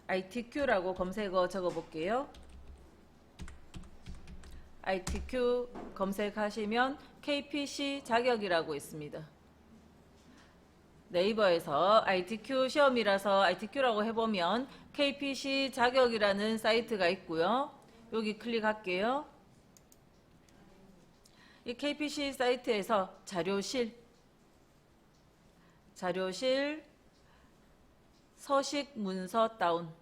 ITQ라고 검색어 적어 볼게요. ITQ 검색하시면 KPC 자격이라고 있습니다. 네이버에서 ITQ 시험이라서 ITQ라고 해보면 KPC 자격이라는 사이트가 있고요. 여기 클릭할게요. 이 KPC 사이트에서 자료실 서식 문서 다운,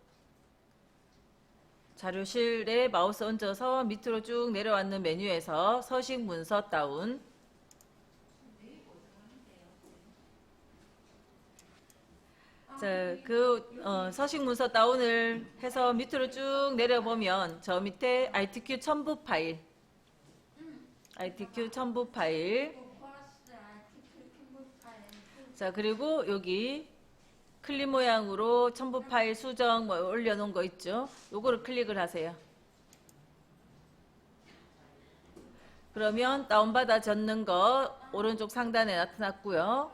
자료실에 마우스 얹어서 밑으로 쭉 내려왔는 메뉴에서 서식 문서 다운, 서식 문서 다운을 해서 밑으로 쭉 내려보면 저 밑에 ITQ 첨부 파일, 자, 그리고 여기 클립 모양으로 첨부 파일 수정 뭐 올려놓은 거 있죠? 요거를 클릭을 하세요. 그러면 다운받아 졌는 거 오른쪽 상단에 나타났고요.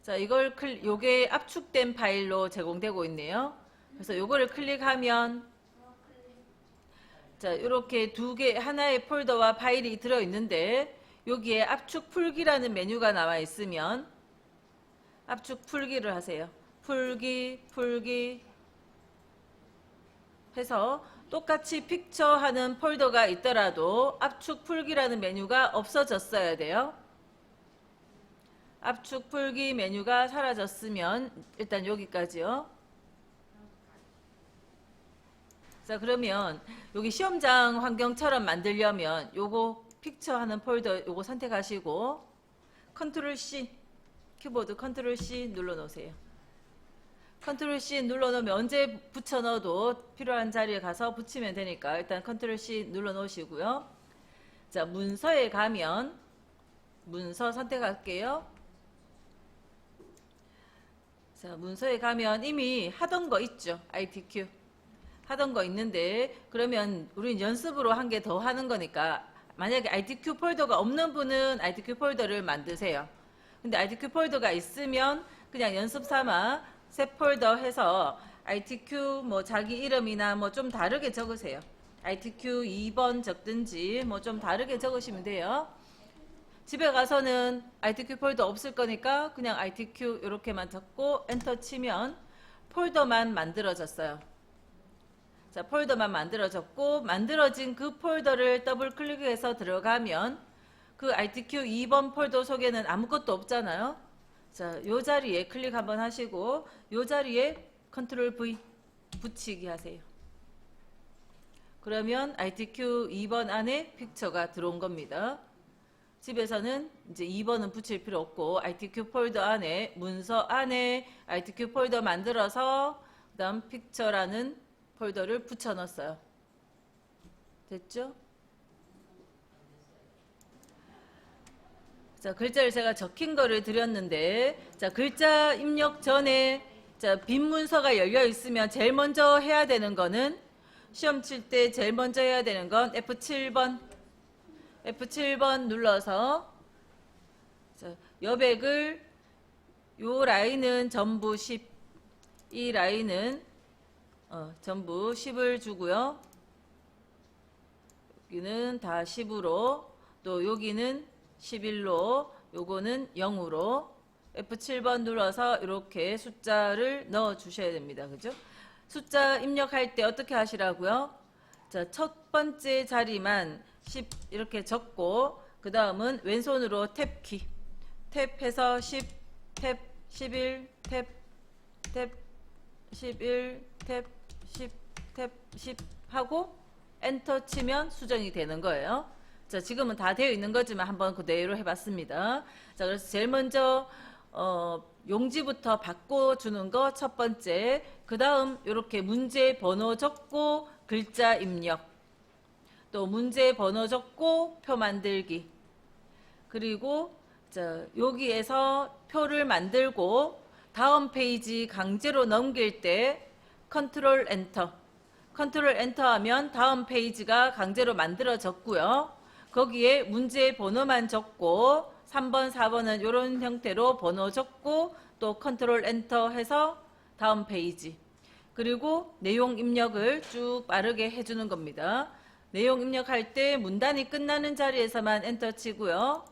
자, 요게 압축된 파일로 제공되고 있네요. 그래서 요거를 클릭하면 자, 이렇게 하나의 폴더와 파일이 들어 있는데 여기에 압축 풀기라는 메뉴가 나와 있으면 압축 풀기를 하세요. 풀기 해서 똑같이 픽처 하는 폴더가 있더라도 압축 풀기라는 메뉴가 없어졌어야 돼요. 압축 풀기 메뉴가 사라졌으면 일단 여기까지요. 자, 그러면 여기 시험장 환경처럼 만들려면 요거 픽처 하는 폴더 요거 선택하시고 컨트롤 C, 키보드 컨트롤 C 눌러 놓으세요. 컨트롤 C 눌러 놓으면 언제 붙여 넣어도 필요한 자리에 가서 붙이면 되니까 일단 컨트롤 C 눌러 놓으시고요. 자, 문서에 가면 문서 선택할게요. 자, 문서에 가면 이미 하던 거 있죠. ITQ 하던 거 있는데 그러면 우리는 연습으로 한 개 더 하는 거니까 만약에 ITQ 폴더가 없는 분은 ITQ 폴더를 만드세요. 근데 ITQ 폴더가 있으면 그냥 연습 삼아 새 폴더 해서 ITQ 뭐 자기 이름이나 뭐 좀 다르게 적으세요. ITQ 2번 적든지 뭐 좀 다르게 적으시면 돼요. 집에 가서는 ITQ 폴더 없을 거니까 그냥 ITQ 이렇게만 적고 엔터 치면 폴더만 만들어졌어요. 자, 폴더만 만들어졌고 만들어진 그 폴더를 더블 클릭해서 들어가면 그 ITQ 2번 폴더 속에는 아무것도 없잖아요. 자, 요 자리에 클릭 한번 하시고 요 자리에 컨트롤 V 붙이기 하세요. 그러면 ITQ 2번 안에 픽처가 들어온 겁니다. 집에서는 이제 2번은 붙일 필요 없고 ITQ 폴더 안에 문서 안에 ITQ 폴더 만들어서 그다음 픽처라는 폴더를 붙여 넣었어요. 됐죠? 자, 글자를 제가 적힌 거를 드렸는데 자, 글자 입력 전에 자, 빈 문서가 열려 있으면 제일 먼저 해야 되는 거는 시험 칠 때 제일 먼저 해야 되는 건 F7번 눌러서 자, 여백을 요 라인은 전부 10, 이 라인은 전부 10을 주고요. 여기는 다 10으로 또 여기는 11로 요거는 0으로 F7번 눌러서 이렇게 숫자를 넣어 주셔야 됩니다. 그죠? 숫자 입력할 때 어떻게 하시라고요? 자, 첫 번째 자리만 10 이렇게 적고 그 다음은 왼손으로 탭키 탭해서 10 탭 11 탭 11 탭 10 탭 10 하고 엔터 치면 수정이 되는 거예요. 자, 지금은 다 되어 있는 거지만 한번 그대로 해봤습니다. 자, 그래서 제일 먼저 용지부터 바꿔주는 거 첫 번째, 그 다음 이렇게 문제 번호 적고 글자 입력, 또 문제 번호 적고 표 만들기, 그리고 자, 여기에서 표를 만들고 다음 페이지 강제로 넘길 때 컨트롤 엔터 하면 다음 페이지가 강제로 만들어졌고요. 거기에 문제 번호만 적고 3번, 4번은 이런 형태로 번호 적고 또 컨트롤 엔터 해서 다음 페이지. 그리고 내용 입력을 쭉 빠르게 해주는 겁니다. 내용 입력할 때 문단이 끝나는 자리에서만 엔터 치고요.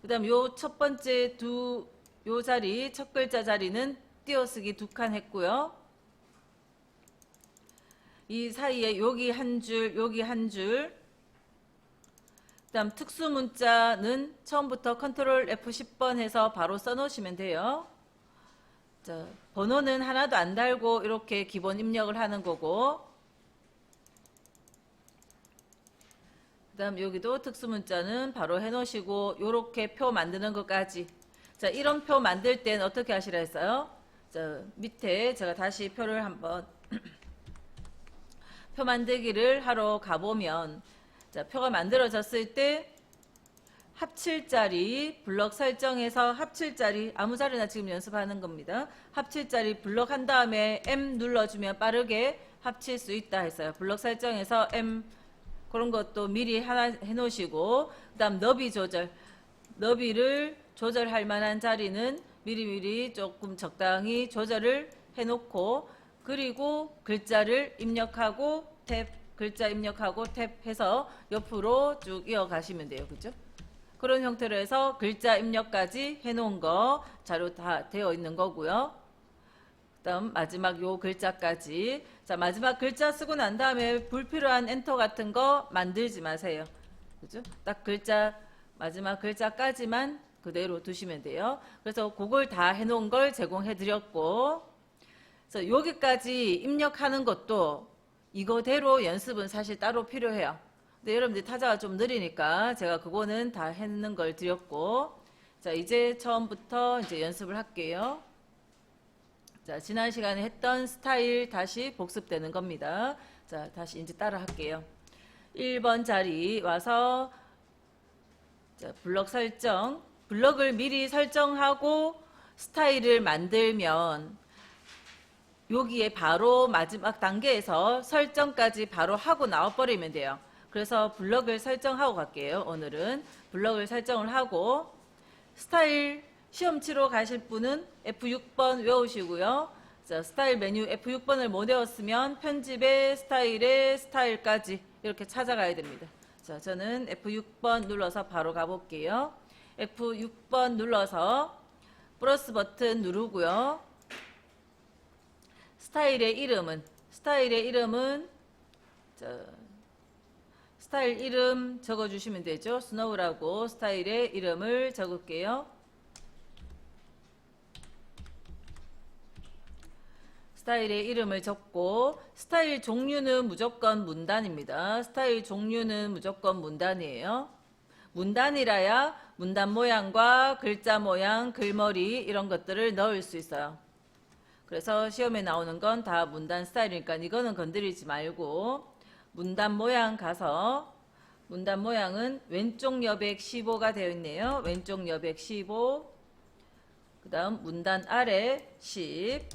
그 다음 요 첫 번째 요 자리, 첫 글자 자리는 띄어쓰기 2칸 했고요. 이 사이에 여기 한 줄, 여기 한 줄. 그 다음 특수 문자는 처음부터 컨트롤 F10번 해서 바로 써놓으시면 돼요. 자, 번호는 하나도 안 달고 이렇게 기본 입력을 하는 거고, 그 다음 여기도 특수 문자는 바로 해놓으시고, 요렇게 표 만드는 것까지. 자, 이런 표 만들 땐 어떻게 하시라 했어요? 자, 밑에 제가 다시 표를 한번 표 만들기를 하러 가보면, 자, 표가 만들어졌을 때 합칠 자리 블럭 설정해서 합칠 자리 아무 자리나 지금 연습하는 겁니다. 합칠 자리 블럭 한 다음에 M 눌러주면 빠르게 합칠 수 있다 했어요. 블럭 설정해서 M 그런 것도 미리 하나 해놓으시고, 그 다음 너비 조절, 너비를 조절할 만한 자리는 미리미리 조금 적당히 조절을 해놓고, 그리고 글자를 입력하고 탭, 글자 입력하고 탭 해서 옆으로 쭉 이어가시면 돼요. 그죠? 그런 형태로 해서 글자 입력까지 해놓은 거 자료 다 되어 있는 거고요. 그 다음 마지막 요 글자까지. 자, 마지막 글자 쓰고 난 다음에 불필요한 엔터 같은 거 만들지 마세요. 그죠? 딱 글자, 마지막 글자까지만 그대로 두시면 돼요. 그래서 그걸 다 해놓은 걸 제공해 드렸고, 그래서 여기까지 입력하는 것도 이거대로 연습은 사실 따로 필요해요. 근데 여러분들 타자가 좀 느리니까 제가 그거는 다 했는 걸 드렸고, 자, 이제 처음부터 이제 연습을 할게요. 자, 지난 시간에 했던 스타일 다시 복습되는 겁니다. 자, 다시 이제 따라 할게요. 1번 자리 와서, 자, 블럭 설정, 블럭을 미리 설정하고 스타일을 만들면 여기에 바로 마지막 단계에서 설정까지 바로 하고 나와버리면 돼요. 그래서 블럭을 설정하고 갈게요. 오늘은 블럭을 설정을 하고, 스타일 시험 치러 가실 분은 F6번 외우시고요. 자, 스타일 메뉴 F6번을 못 외웠으면 편집의 스타일의 스타일까지 이렇게 찾아가야 됩니다. 자, 저는 F6번 눌러서 바로 가볼게요. F6번 눌러서 플러스 버튼 누르고요. 스타일의 이름은 자, 스타일 이름 적어주시면 되죠. 스노우라고 스타일의 이름을 적을게요. 스타일의 이름을 적고, 스타일 종류는 무조건 문단입니다. 스타일 종류는 무조건 문단이에요. 문단이라야 문단 모양과 글자 모양, 글머리 이런 것들을 넣을 수 있어요. 그래서 시험에 나오는 건 다 문단 스타일이니까 이거는 건드리지 말고, 문단 모양 가서, 문단 모양은 왼쪽 여백 15가 되어 있네요. 왼쪽 여백 15, 그 다음 문단 아래 10.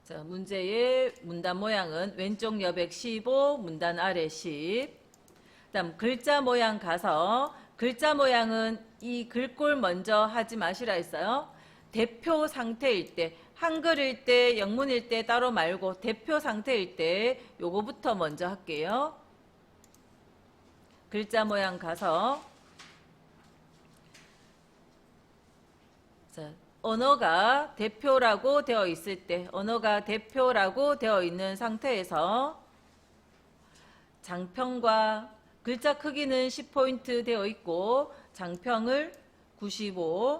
자, 문제의 문단 모양은 왼쪽 여백 15, 문단 아래 10. 그 다음 글자 모양 가서, 글자 모양은 이 글꼴 먼저 하지 마시라 했어요. 대표 상태일 때, 한글일 때, 영문일 때 따로 말고 대표 상태일 때 요거부터 먼저 할게요. 글자 모양 가서, 자, 언어가 대표라고 되어 있을 때, 언어가 대표라고 되어 있는 상태에서 장평과 글자 크기는 10포인트 되어 있고, 장평을 95,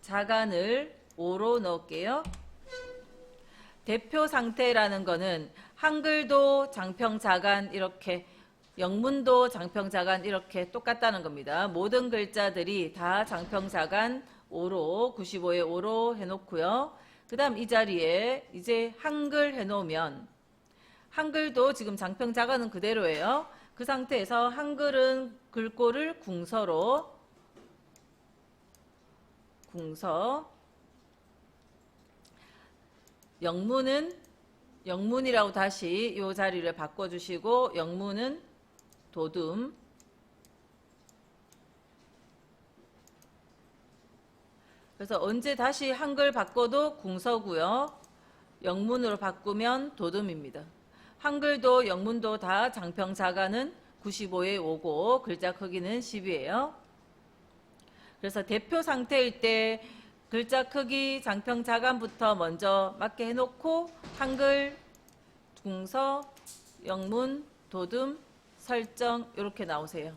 자간을 5로 넣을게요. 대표 상태라는 거는 한글도 장평 자간 이렇게, 영문도 장평 자간 이렇게 똑같다는 겁니다. 모든 글자들이 다 장평 자간 5로, 95에 5로 해놓고요. 그 다음 이 자리에 이제 한글 해놓으면, 한글도 지금 장평 자간은 그대로예요. 그 상태에서 한글은 글꼴을 궁서로, 궁서, 영문은 영문이라고 다시 이 자리를 바꿔주시고, 영문은 도둠, 그래서 언제 다시 한글 바꿔도 궁서고요. 영문으로 바꾸면 도둠입니다. 한글도 영문도 다 장평자가는 95에 5고 글자 크기는 10이에요. 그래서 대표 상태일 때 글자 크기 장평자간부터 먼저 맞게 해놓고 한글, 궁서, 영문, 도둠, 설정 이렇게 나오세요.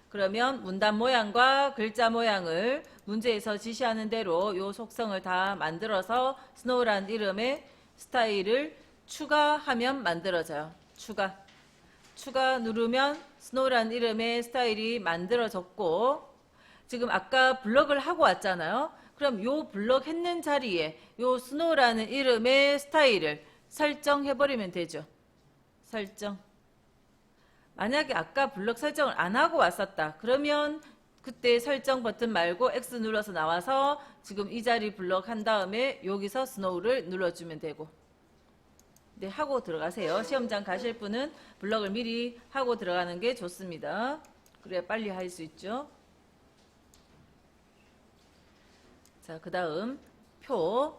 그러면 문단 모양과 글자 모양을 문제에서 지시하는 대로 요 속성을 다 만들어서 스노우라는 이름의 스타일을 추가하면 만들어져요. 추가 누르면 스노우라는 이름의 스타일이 만들어졌고, 지금 아까 블럭을 하고 왔잖아요. 그럼 요 블럭 했는 자리에 요 스노우라는 이름의 스타일을 설정해버리면 되죠. 설정. 만약에 아까 블럭 설정을 안 하고 왔었다. 그러면 그때 설정 버튼 말고 X 눌러서 나와서 지금 이 자리 블럭 한 다음에 여기서 스노우를 눌러주면 되고. 네, 하고 들어가세요. 시험장 가실 분은 블럭을 미리 하고 들어가는 게 좋습니다. 그래야 빨리 할 수 있죠. 자, 그 다음 표.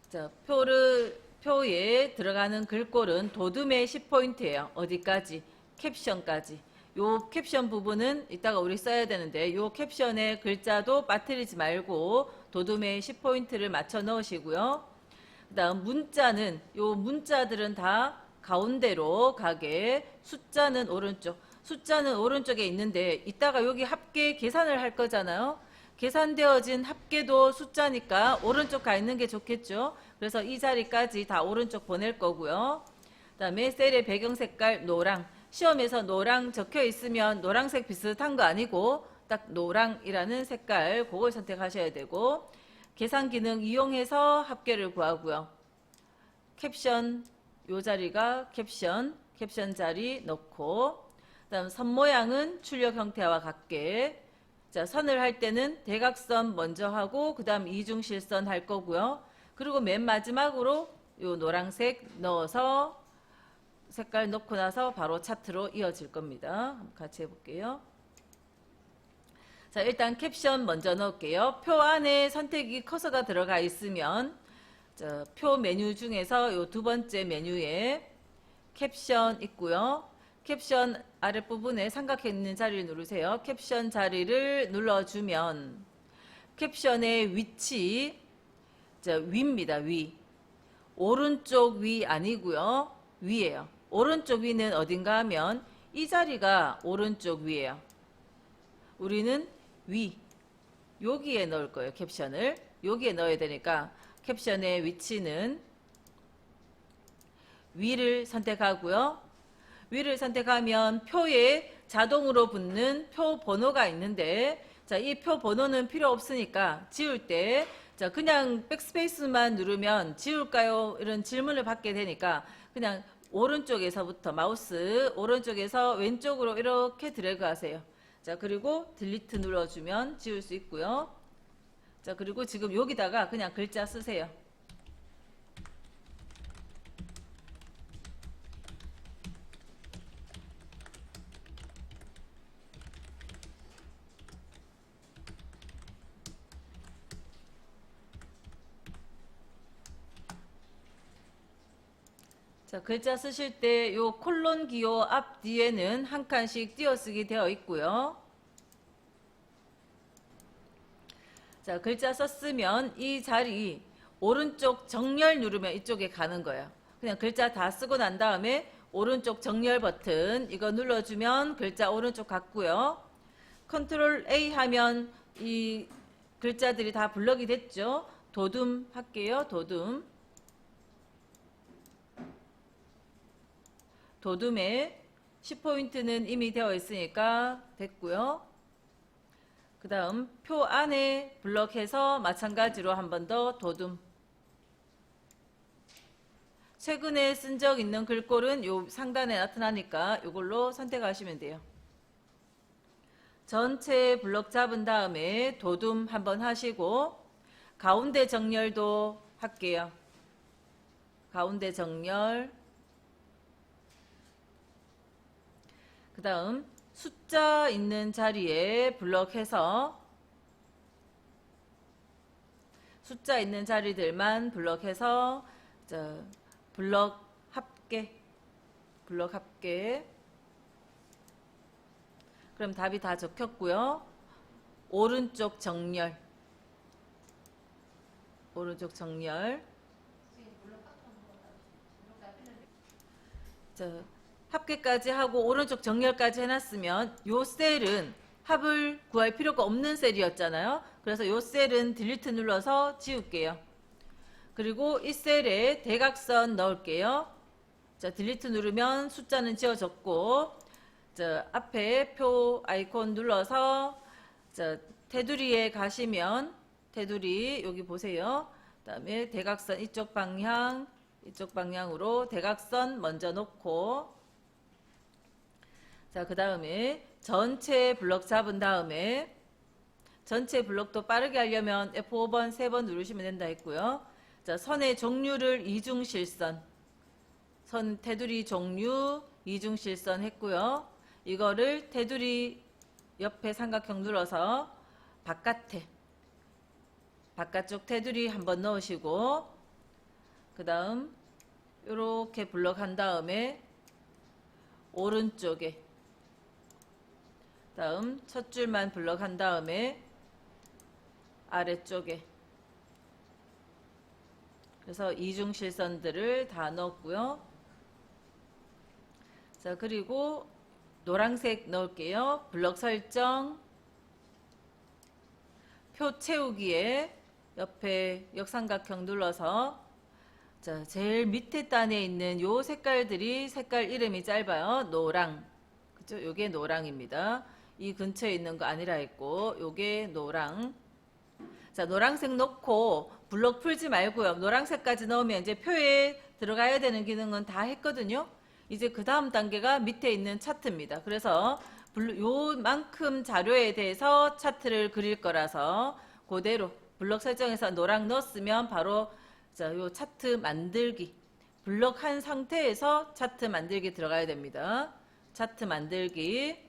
자, 표에 들어가는 글꼴은 도둠의 10포인트예요. 어디까지? 캡션까지. 요 캡션 부분은 이따가 우리 써야 되는데 요 캡션의 글자도 빠뜨리지 말고 도둠의 10포인트를 맞춰 넣으시고요. 그 다음 문자는 요 문자들은 다 가운데로 가게, 숫자는 오른쪽에 있는데 이따가 여기 합계 계산을 할 거잖아요. 계산되어진 합계도 숫자니까 오른쪽 가 있는 게 좋겠죠. 그래서 이 자리까지 다 오른쪽 보낼 거고요. 그 다음에 셀의 배경 색깔 노랑. 시험에서 노랑 적혀 있으면 노란색 비슷한 거 아니고 딱 노랑이라는 색깔 그걸 선택하셔야 되고, 계산 기능 이용해서 합계를 구하고요. 캡션 요 자리가 캡션 자리 넣고, 그다음 선 모양은 출력 형태와 같게. 자, 선을 할 때는 대각선 먼저 하고 그다음 이중실선 할 거고요. 그리고 맨 마지막으로 요 노란색 넣어서 색깔 넣고 나서 바로 차트로 이어질 겁니다. 한번 같이 해볼게요. 자, 일단 캡션 먼저 넣을게요. 표 안에 선택이 커서가 들어가 있으면 자, 표 메뉴 중에서 요 두 번째 메뉴에 캡션 있고요. 캡션 아랫부분에 삼각형 있는 자리를 누르세요. 캡션 자리를 눌러주면 캡션의 위치, 자, 위입니다. 위. 오른쪽 위 아니고요. 위에요. 오른쪽 위는 어딘가 하면 이 자리가 오른쪽 위에요. 우리는 위. 여기에 넣을 거예요. 캡션을. 여기에 넣어야 되니까 캡션의 위치는 위를 선택하고요. 위를 선택하면 표에 자동으로 붙는 표 번호가 있는데, 자, 이 표 번호는 필요 없으니까 지울 때, 자, 그냥 백스페이스만 누르면 지울까요? 이런 질문을 받게 되니까 그냥 오른쪽에서부터 마우스 오른쪽에서 왼쪽으로 이렇게 드래그 하세요. 자, 그리고 딜리트 눌러주면 지울 수 있고요. 자, 그리고 지금 여기다가 그냥 글자 쓰세요. 자, 글자 쓰실 때 요 콜론 기호 앞 뒤에는 한 칸씩 띄어쓰기 되어 있고요. 자, 글자 썼으면 이 자리 오른쪽 정렬 누르면 이쪽에 가는 거예요. 그냥 글자 다 쓰고 난 다음에 오른쪽 정렬 버튼 이거 눌러주면 글자 오른쪽 갔고요. 컨트롤 A 하면 이 글자들이 다 블럭이 됐죠. 도둠 할게요. 도둠에 10포인트는 이미 되어 있으니까 됐고요. 그 다음 표 안에 블럭해서 마찬가지로 한 번 더 도둠. 최근에 쓴 적 있는 글꼴은 요 상단에 나타나니까 이걸로 선택하시면 돼요. 전체 블럭 잡은 다음에 도둠 한번 하시고 가운데 정렬도 할게요. 가운데 정렬. 그 다음 숫자 있는 자리에 블럭해서 숫자 있는 자리들만 블럭해서 블럭 합계. 그럼 답이 다 적혔고요. 오른쪽 정렬. 합계까지 하고 오른쪽 정렬까지 해놨으면 요 셀은 합을 구할 필요가 없는 셀이었잖아요. 그래서 요 셀은 딜리트 눌러서 지울게요. 그리고 이 셀에 대각선 넣을게요. 딜리트 누르면 숫자는 지워졌고, 앞에 표 아이콘 눌러서 테두리에 가시면 테두리 여기 보세요. 그다음에 대각선 이쪽 방향으로 대각선 먼저 놓고, 그 다음에 전체 블럭 잡은 다음에 전체 블럭도 빠르게 하려면 F5번 3번 누르시면 된다 했고요. 선의 종류를 이중실선, 선 테두리 종류 이중실선 했고요. 이거를 테두리 옆에 삼각형 눌러서 바깥쪽 테두리 한번 넣으시고, 그 다음 이렇게 블럭 한 다음에 오른쪽에, 다음 첫 줄만 블럭 한 다음에 아래쪽에, 그래서 이중실선들을 다 넣었고요. 그리고 노란색 넣을게요. 블럭 설정, 표 채우기에 옆에 역삼각형 눌러서 제일 밑에 단에 있는 요 색깔들이 색깔 이름이 짧아요. 노랑, 그죠? 요게 노랑입니다. 이 근처에 있는 거 아니라 했고, 요게 노랑. 노란색 넣고 블럭 풀지 말고요. 노란색까지 넣으면 이제 표에 들어가야 되는 기능은 다 했거든요. 이제 그 다음 단계가 밑에 있는 차트입니다. 그래서 요만큼 자료에 대해서 차트를 그릴 거라서 그대로 블럭 설정해서 노랑 넣었으면 바로 요 차트 만들기, 블럭 한 상태에서 차트 만들기 들어가야 됩니다. 차트 만들기.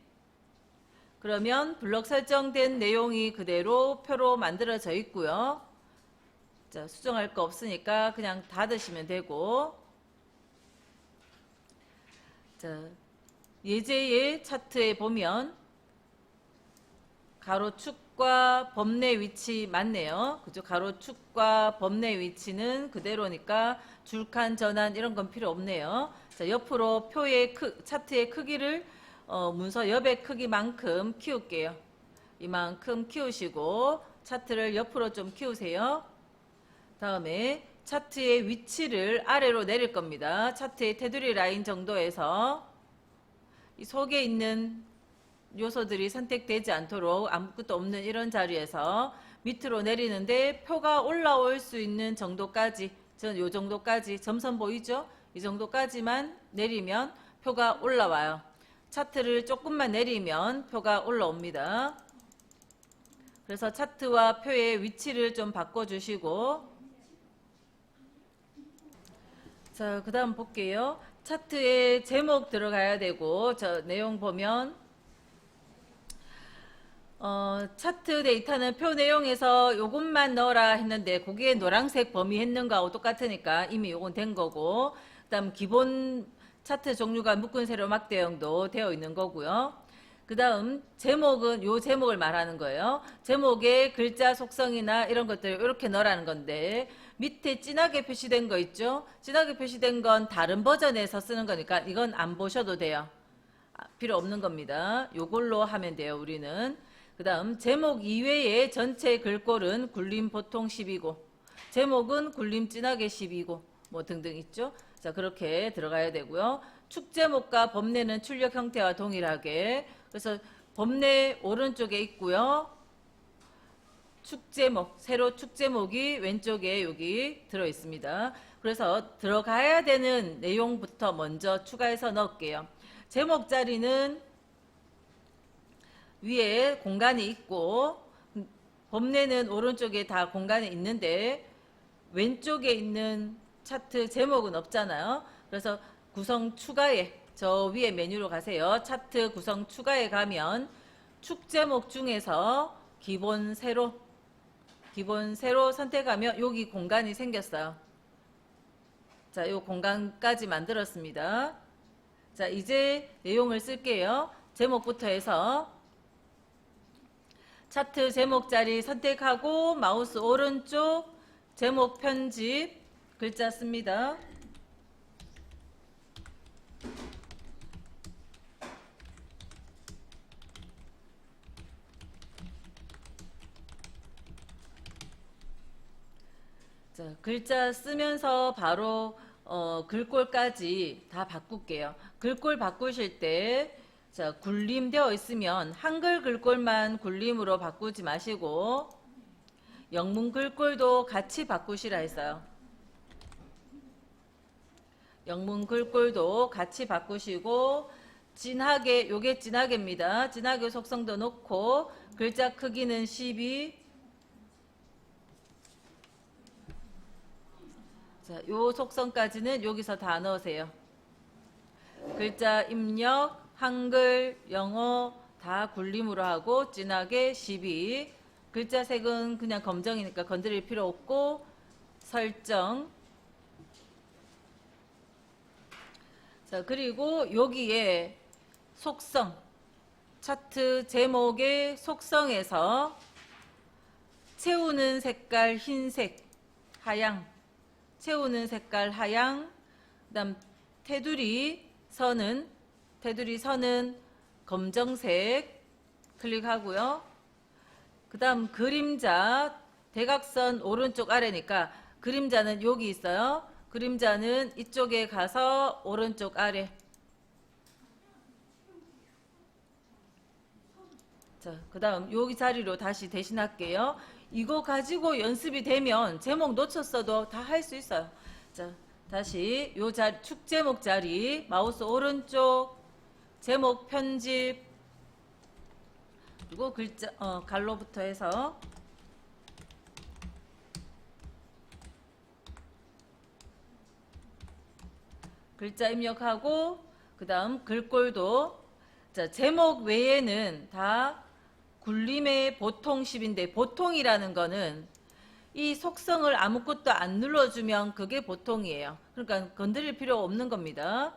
그러면 블럭 설정된 내용이 그대로 표로 만들어져 있고요. 수정할 거 없으니까 그냥 닫으시면 되고, 예제의 차트에 보면 가로축과 범내 위치 맞네요. 그죠? 가로축과 범내 위치는 그대로니까 줄칸 전환 이런 건 필요 없네요. 옆으로 표의 차트의 크기를 문서 여백 크기만큼 키울게요. 이만큼 키우시고 차트를 옆으로 좀 키우세요. 다음에 차트의 위치를 아래로 내릴 겁니다. 차트의 테두리 라인 정도에서 이 속에 있는 요소들이 선택되지 않도록 아무것도 없는 이런 자리에서 밑으로 내리는데 표가 올라올 수 있는 정도까지, 저는 요 정도까지, 점선 보이죠? 이 정도까지만 내리면 표가 올라와요. 차트를 조금만 내리면 표가 올라옵니다. 그래서 차트와 표의 위치를 좀 바꿔주시고, 그 다음 볼게요. 차트에 제목 들어가야 되고, 내용 보면 차트 데이터는 표 내용에서 요것만 넣어라 했는데 그게 노란색 범위 했는 거하고 똑같으니까 이미 요건 된 거고, 그 다음 기본 차트 종류가 묶은 세로 막대형도 되어 있는 거고요. 그 다음 제목은 요 제목을 말하는 거예요. 제목에 글자 속성이나 이런 것들 이렇게 넣으라는 건데, 밑에 진하게 표시된 거 있죠? 진하게 표시된 건 다른 버전에서 쓰는 거니까 이건 안 보셔도 돼요. 필요 없는 겁니다. 요걸로 하면 돼요, 우리는. 그 다음 제목 이외에 전체 글꼴은 굴림 보통 10이고, 제목은 굴림 진하게 10이고, 뭐 등등 있죠? 그렇게 들어가야 되고요. 축제목과 범내는 출력 형태와 동일하게, 그래서 범내 오른쪽에 있고요. 축제목, 세로 축제목이 왼쪽에 여기 들어 있습니다. 그래서 들어가야 되는 내용부터 먼저 추가해서 넣을게요. 제목 자리는 위에 공간이 있고, 범내는 오른쪽에 다 공간이 있는데 왼쪽에 있는 차트 제목은 없잖아요. 그래서 구성 추가에, 저 위에 메뉴로 가세요. 차트 구성 추가에 가면 축제목 중에서 기본 세로 기본 세로 선택하면 여기 공간이 생겼어요. 자, 이 공간까지 만들었습니다. 자, 이제 내용을 쓸게요. 제목부터 해서 차트 제목 자리 선택하고 마우스 오른쪽 제목 편집 글자 씁니다. 자, 글자 쓰면서 바로 글꼴까지 다 바꿀게요. 글꼴 바꾸실 때 자, 굴림되어 있으면 한글 글꼴만 굴림으로 바꾸지 마시고 영문 글꼴도 같이 바꾸시라 했어요. 영문 글꼴도 같이 바꾸시고 진하게, 요게 진하게입니다. 진하게 속성도 놓고 글자 크기는 12. 자, 요 속성까지는 여기서 다 넣으세요. 글자 입력, 한글, 영어 다 굴림으로 하고 진하게 12. 글자 색은 그냥 검정이니까 건드릴 필요 없고 설정. 자, 그리고 여기에 속성, 차트 제목의 속성에서 채우는 색깔 흰색, 하양, 채우는 색깔 하양, 그다음 테두리 선은 검정색 클릭하고요. 그다음 그림자 대각선 오른쪽 아래니까 그림자는 여기 있어요. 그림자는 이쪽에 가서 오른쪽 아래. 자, 그다음 여기 자리로 다시 대신할게요. 이거 가지고 연습이 되면 제목 놓쳤어도 다 할 수 있어요. 자, 다시 요 자리, 축 제목 자리 마우스 오른쪽 제목 편집 그리고 글자 갈로부터 해서 글자 입력하고 그다음 글꼴도 자, 제목 외에는 다 굴림의 보통 10인데 보통이라는 거는 이 속성을 아무것도 안 눌러주면 그게 보통이에요. 그러니까 건드릴 필요 없는 겁니다.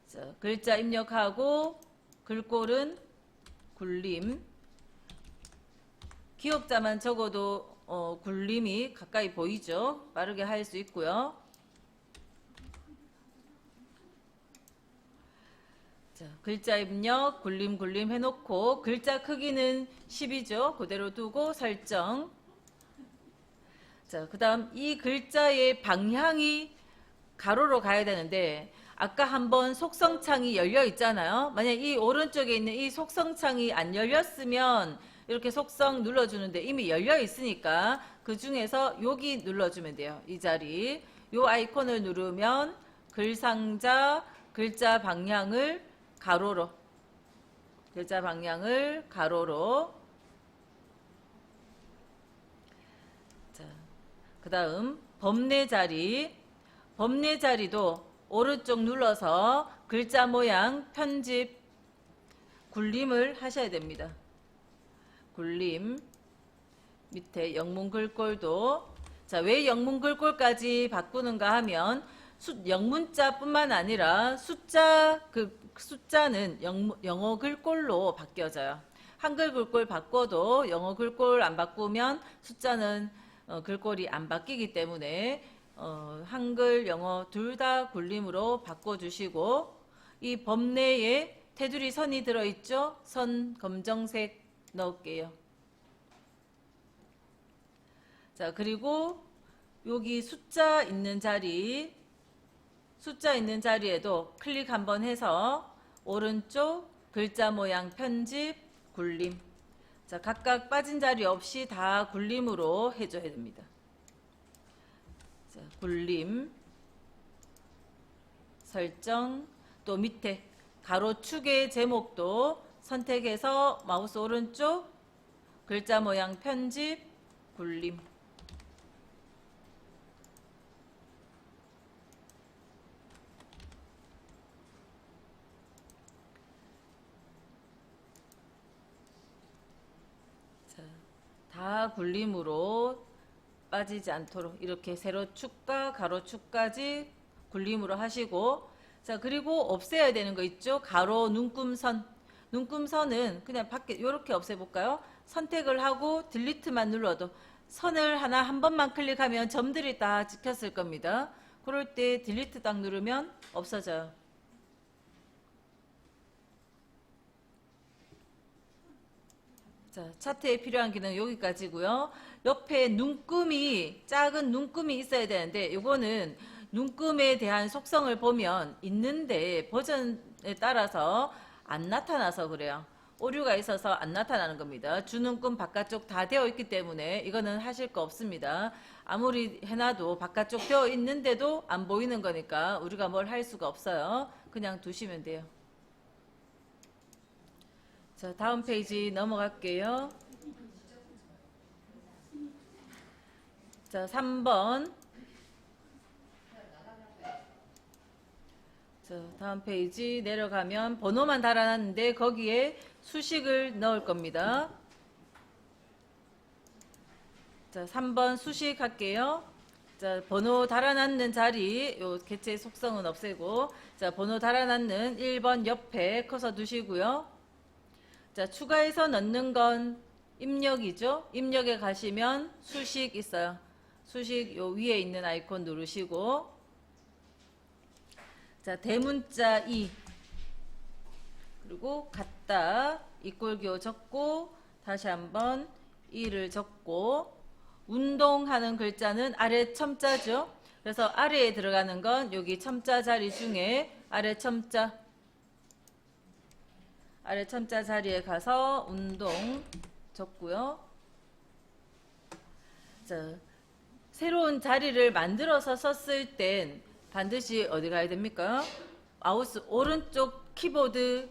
자, 글자 입력하고 글꼴은 굴림. 기억자만 적어도 굴림이 가까이 보이죠. 빠르게 할 수 있고요. 자, 글자 입력 굴림 해놓고 글자 크기는 10이죠. 그대로 두고 설정. 자, 그 다음 이 글자의 방향이 가로로 가야 되는데 아까 한번 속성창이 열려 있잖아요. 만약 이 오른쪽에 있는 이 속성창이 안 열렸으면 이렇게 속성 눌러주는데 이미 열려 있으니까 그 중에서 여기 눌러주면 돼요. 이 자리. 요 아이콘을 누르면 글상자 글자 방향을 가로로 자, 그 다음 범례 자리도 오른쪽 눌러서 글자 모양 편집 굴림을 하셔야 됩니다. 굴림 밑에 영문 글꼴도 자, 왜 영문 글꼴까지 바꾸는가 하면 영문자뿐만 아니라 숫자는 영어 글꼴로 바뀌어져요. 한글 글꼴 바꿔도 영어 글꼴 안 바꾸면 숫자는 글꼴이 안 바뀌기 때문에 한글, 영어 둘 다 굴림으로 바꿔주시고 이 범내에 테두리 선이 들어있죠? 선 검정색 넣을게요. 자, 그리고 여기 숫자 있는 자리에도 클릭 한번 해서 오른쪽 글자 모양 편집 굴림. 자, 각각 빠진 자리 없이 다 굴림으로 해줘야 됩니다. 자, 굴림 설정 또 밑에 가로축의 제목도 선택해서 마우스 오른쪽 글자 모양 편집 굴림. 다 축과 굴림으로 빠지지 않도록 이렇게 세로축과 가로축까지 굴림으로 하시고, 자, 그리고 없애야 되는 거 있죠? 가로 눈금선. 눈금선은 그냥 밖에 이렇게 없애볼까요? 선택을 하고 딜리트만 눌러도 선을 하나 한 번만 클릭하면 점들이 다 찍혔을 겁니다. 그럴 때 딜리트 딱 누르면 없어져요. 자, 차트에 필요한 기능 여기까지고요. 옆에 눈금이, 작은 눈금이 있어야 되는데 이거는 눈금에 대한 속성을 보면 있는데 버전에 따라서 안 나타나서 그래요. 오류가 있어서 안 나타나는 겁니다. 주눈금 바깥쪽 다 되어 있기 때문에 이거는 하실 거 없습니다. 아무리 해놔도 바깥쪽 되어 있는데도 안 보이는 거니까 우리가 뭘 할 수가 없어요. 그냥 두시면 돼요. 자, 다음 페이지 넘어갈게요. 자, 3번. 자, 다음 페이지 내려가면 번호만 달아놨는데 거기에 수식을 넣을 겁니다. 자, 3번 수식 할게요. 자, 번호 달아놨는 자리, 요 개체 속성은 없애고, 자, 번호 달아놨는 1번 옆에 커서 두시고요. 자, 추가해서 넣는 건 입력이죠. 입력에 가시면 수식 있어요. 수식 요 위에 있는 아이콘 누르시고, 자, 대문자 2 그리고 같다 이꼴기호 적고 다시 한번 2를 적고, 운동하는 글자는 아래 첨자죠. 그래서 아래에 들어가는 건 여기 첨자 자리 중에 아래 첨자 자리에 가서 운동 적고요. 자, 새로운 자리를 만들어서 썼을 땐 반드시 어디 가야 됩니까? 마우스 오른쪽 키보드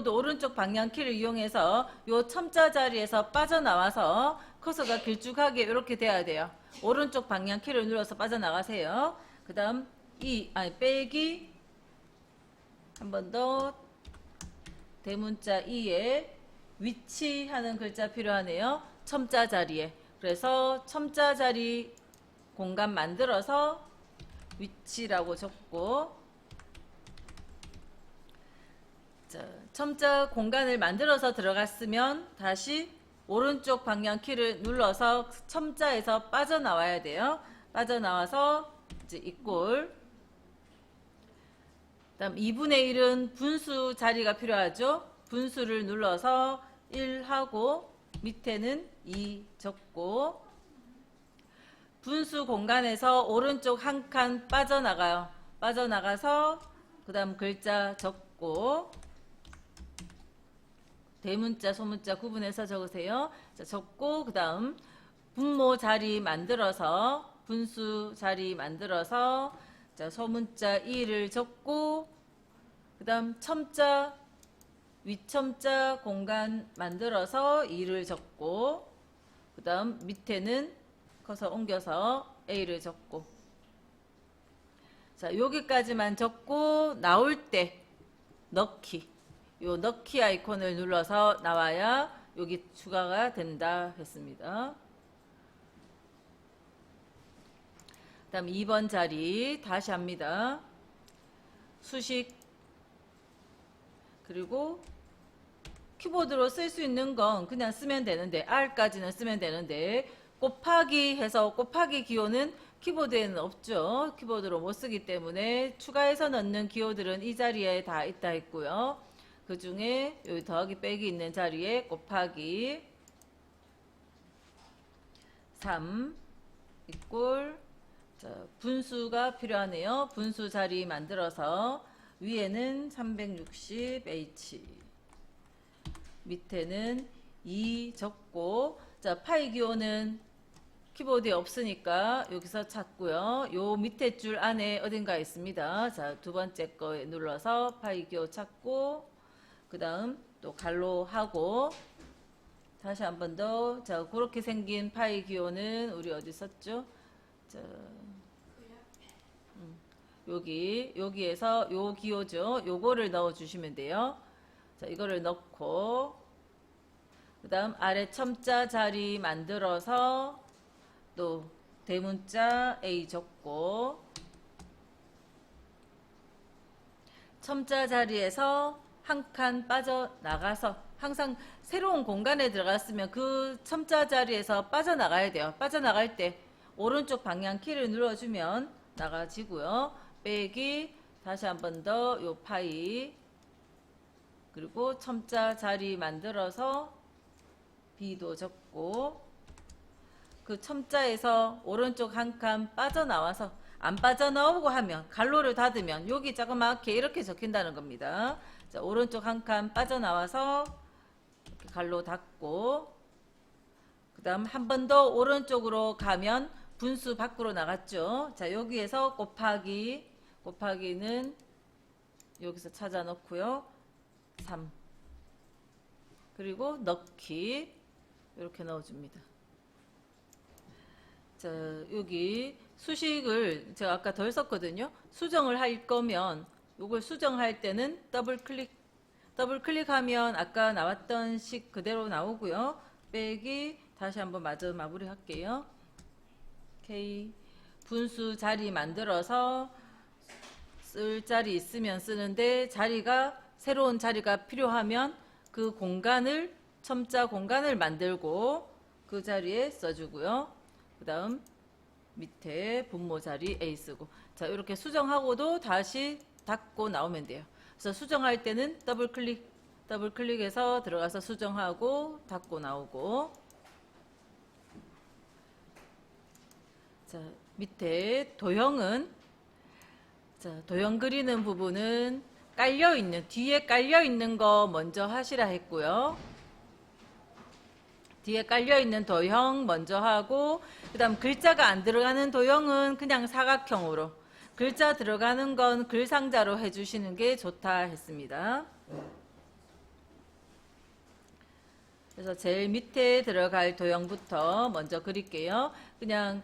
오른쪽 방향키를 이용해서 요 첨자 자리에서 빠져나와서 커서가 길쭉하게 이렇게 돼야 돼요. 오른쪽 방향키를 눌러서 빠져나가세요. 그 다음 빼기 한 번 더 대문자 2에 위치하는 글자 필요하네요. 첨자 자리에. 그래서 첨자 자리 공간 만들어서 위치라고 적고, 자, 첨자 공간을 만들어서 들어갔으면 다시 오른쪽 방향 키를 눌러서 첨자에서 빠져나와야 돼요. 빠져나와서 이제 이꼴. 그다음 2분의 1은 분수 자리가 필요하죠. 분수를 눌러서 1하고 밑에는 2 적고, 분수 공간에서 오른쪽 한 칸 빠져나가요. 빠져나가서 그 다음 글자 적고, 대문자 소문자 구분해서 적으세요. 자, 적고 그 다음 분모 자리 만들어서 분수 자리 만들어서, 자, 소문자 2를 적고, 그 다음 첨자 위첨자 공간 만들어서 2를 적고, 그 다음 밑에는 커서 옮겨서 A를 적고, 자, 여기까지만 적고 나올 때 넣기, 요 넣기 아이콘을 눌러서 나와야 여기 추가가 된다 했습니다. 그 다음 2번 자리 다시 합니다. 수식, 그리고 키보드로 쓸 수 있는 건 그냥 쓰면 되는데, R까지는 쓰면 되는데, 곱하기 해서 곱하기 기호는 키보드에는 없죠. 키보드로 못 쓰기 때문에 추가해서 넣는 기호들은 이 자리에 다 있다 했고요. 그 중에 여기 더하기 빼기 있는 자리에 곱하기 3 이꼴, 자, 분수가 필요하네요. 분수 자리 만들어서 위에는 360H, 밑에는 2 적고, 자, 파이 기호는 키보드에 없으니까 여기서 찾고요. 요 밑에 줄 안에 어딘가 있습니다. 자, 두 번째 거에 눌러서 파이 기호 찾고, 그 다음 또 갈로 하고, 다시 한 번 더. 자, 그렇게 생긴 파이 기호는 우리 어디 썼죠? 자, 여기에서 요 기호죠. 요거를 넣어 주시면 돼요. 자, 이거를 넣고, 그 다음 아래 첨자 자리 만들어서 또 대문자 A 적고, 첨자 자리에서 한 칸 빠져나가서, 항상 새로운 공간에 들어갔으면 그 첨자 자리에서 빠져나가야 돼요. 빠져나갈 때 오른쪽 방향 키를 눌러주면 나가지고요. 빼기, 다시 한 번 더 요 파이, 그리고 첨자 자리 만들어서 B도 적고, 그 첨자에서 오른쪽 한 칸 빠져나와서, 안 빠져나오고 하면 갈로를 닫으면 여기 자그맣게 이렇게 적힌다는 겁니다. 자, 오른쪽 한 칸 빠져나와서 이렇게 갈로 닫고, 그 다음 한 번 더 오른쪽으로 가면 분수 밖으로 나갔죠. 자, 여기에서 곱하기는 여기서 찾아 넣고요. 3, 그리고 넣기, 이렇게 넣어줍니다. 자, 여기 수식을 제가 아까 덜 썼거든요. 수정을 할 거면 이걸 수정할 때는 더블 클릭하면 아까 나왔던 식 그대로 나오고요. 빼기, 다시 한번 마무리 할게요. K, 분수 자리 만들어서 쓸 자리 있으면 쓰는데, 새로운 자리가 필요하면 그 공간을, 첨자 공간을 만들고 그 자리에 써주고요. 그 다음 밑에 분모 자리 A 쓰고, 자, 이렇게 수정하고도 다시 닫고 나오면 돼요. 그래서 수정할 때는 더블클릭해서 들어가서 수정하고 닫고 나오고, 자, 밑에 도형은, 자, 도형 그리는 부분은 뒤에 깔려있는 거 먼저 하시라 했고요. 뒤에 깔려있는 도형 먼저 하고, 그 다음 글자가 안 들어가는 도형은 그냥 사각형으로, 글자 들어가는 건 글상자로 해주시는 게 좋다 했습니다. 그래서 제일 밑에 들어갈 도형부터 먼저 그릴게요. 그냥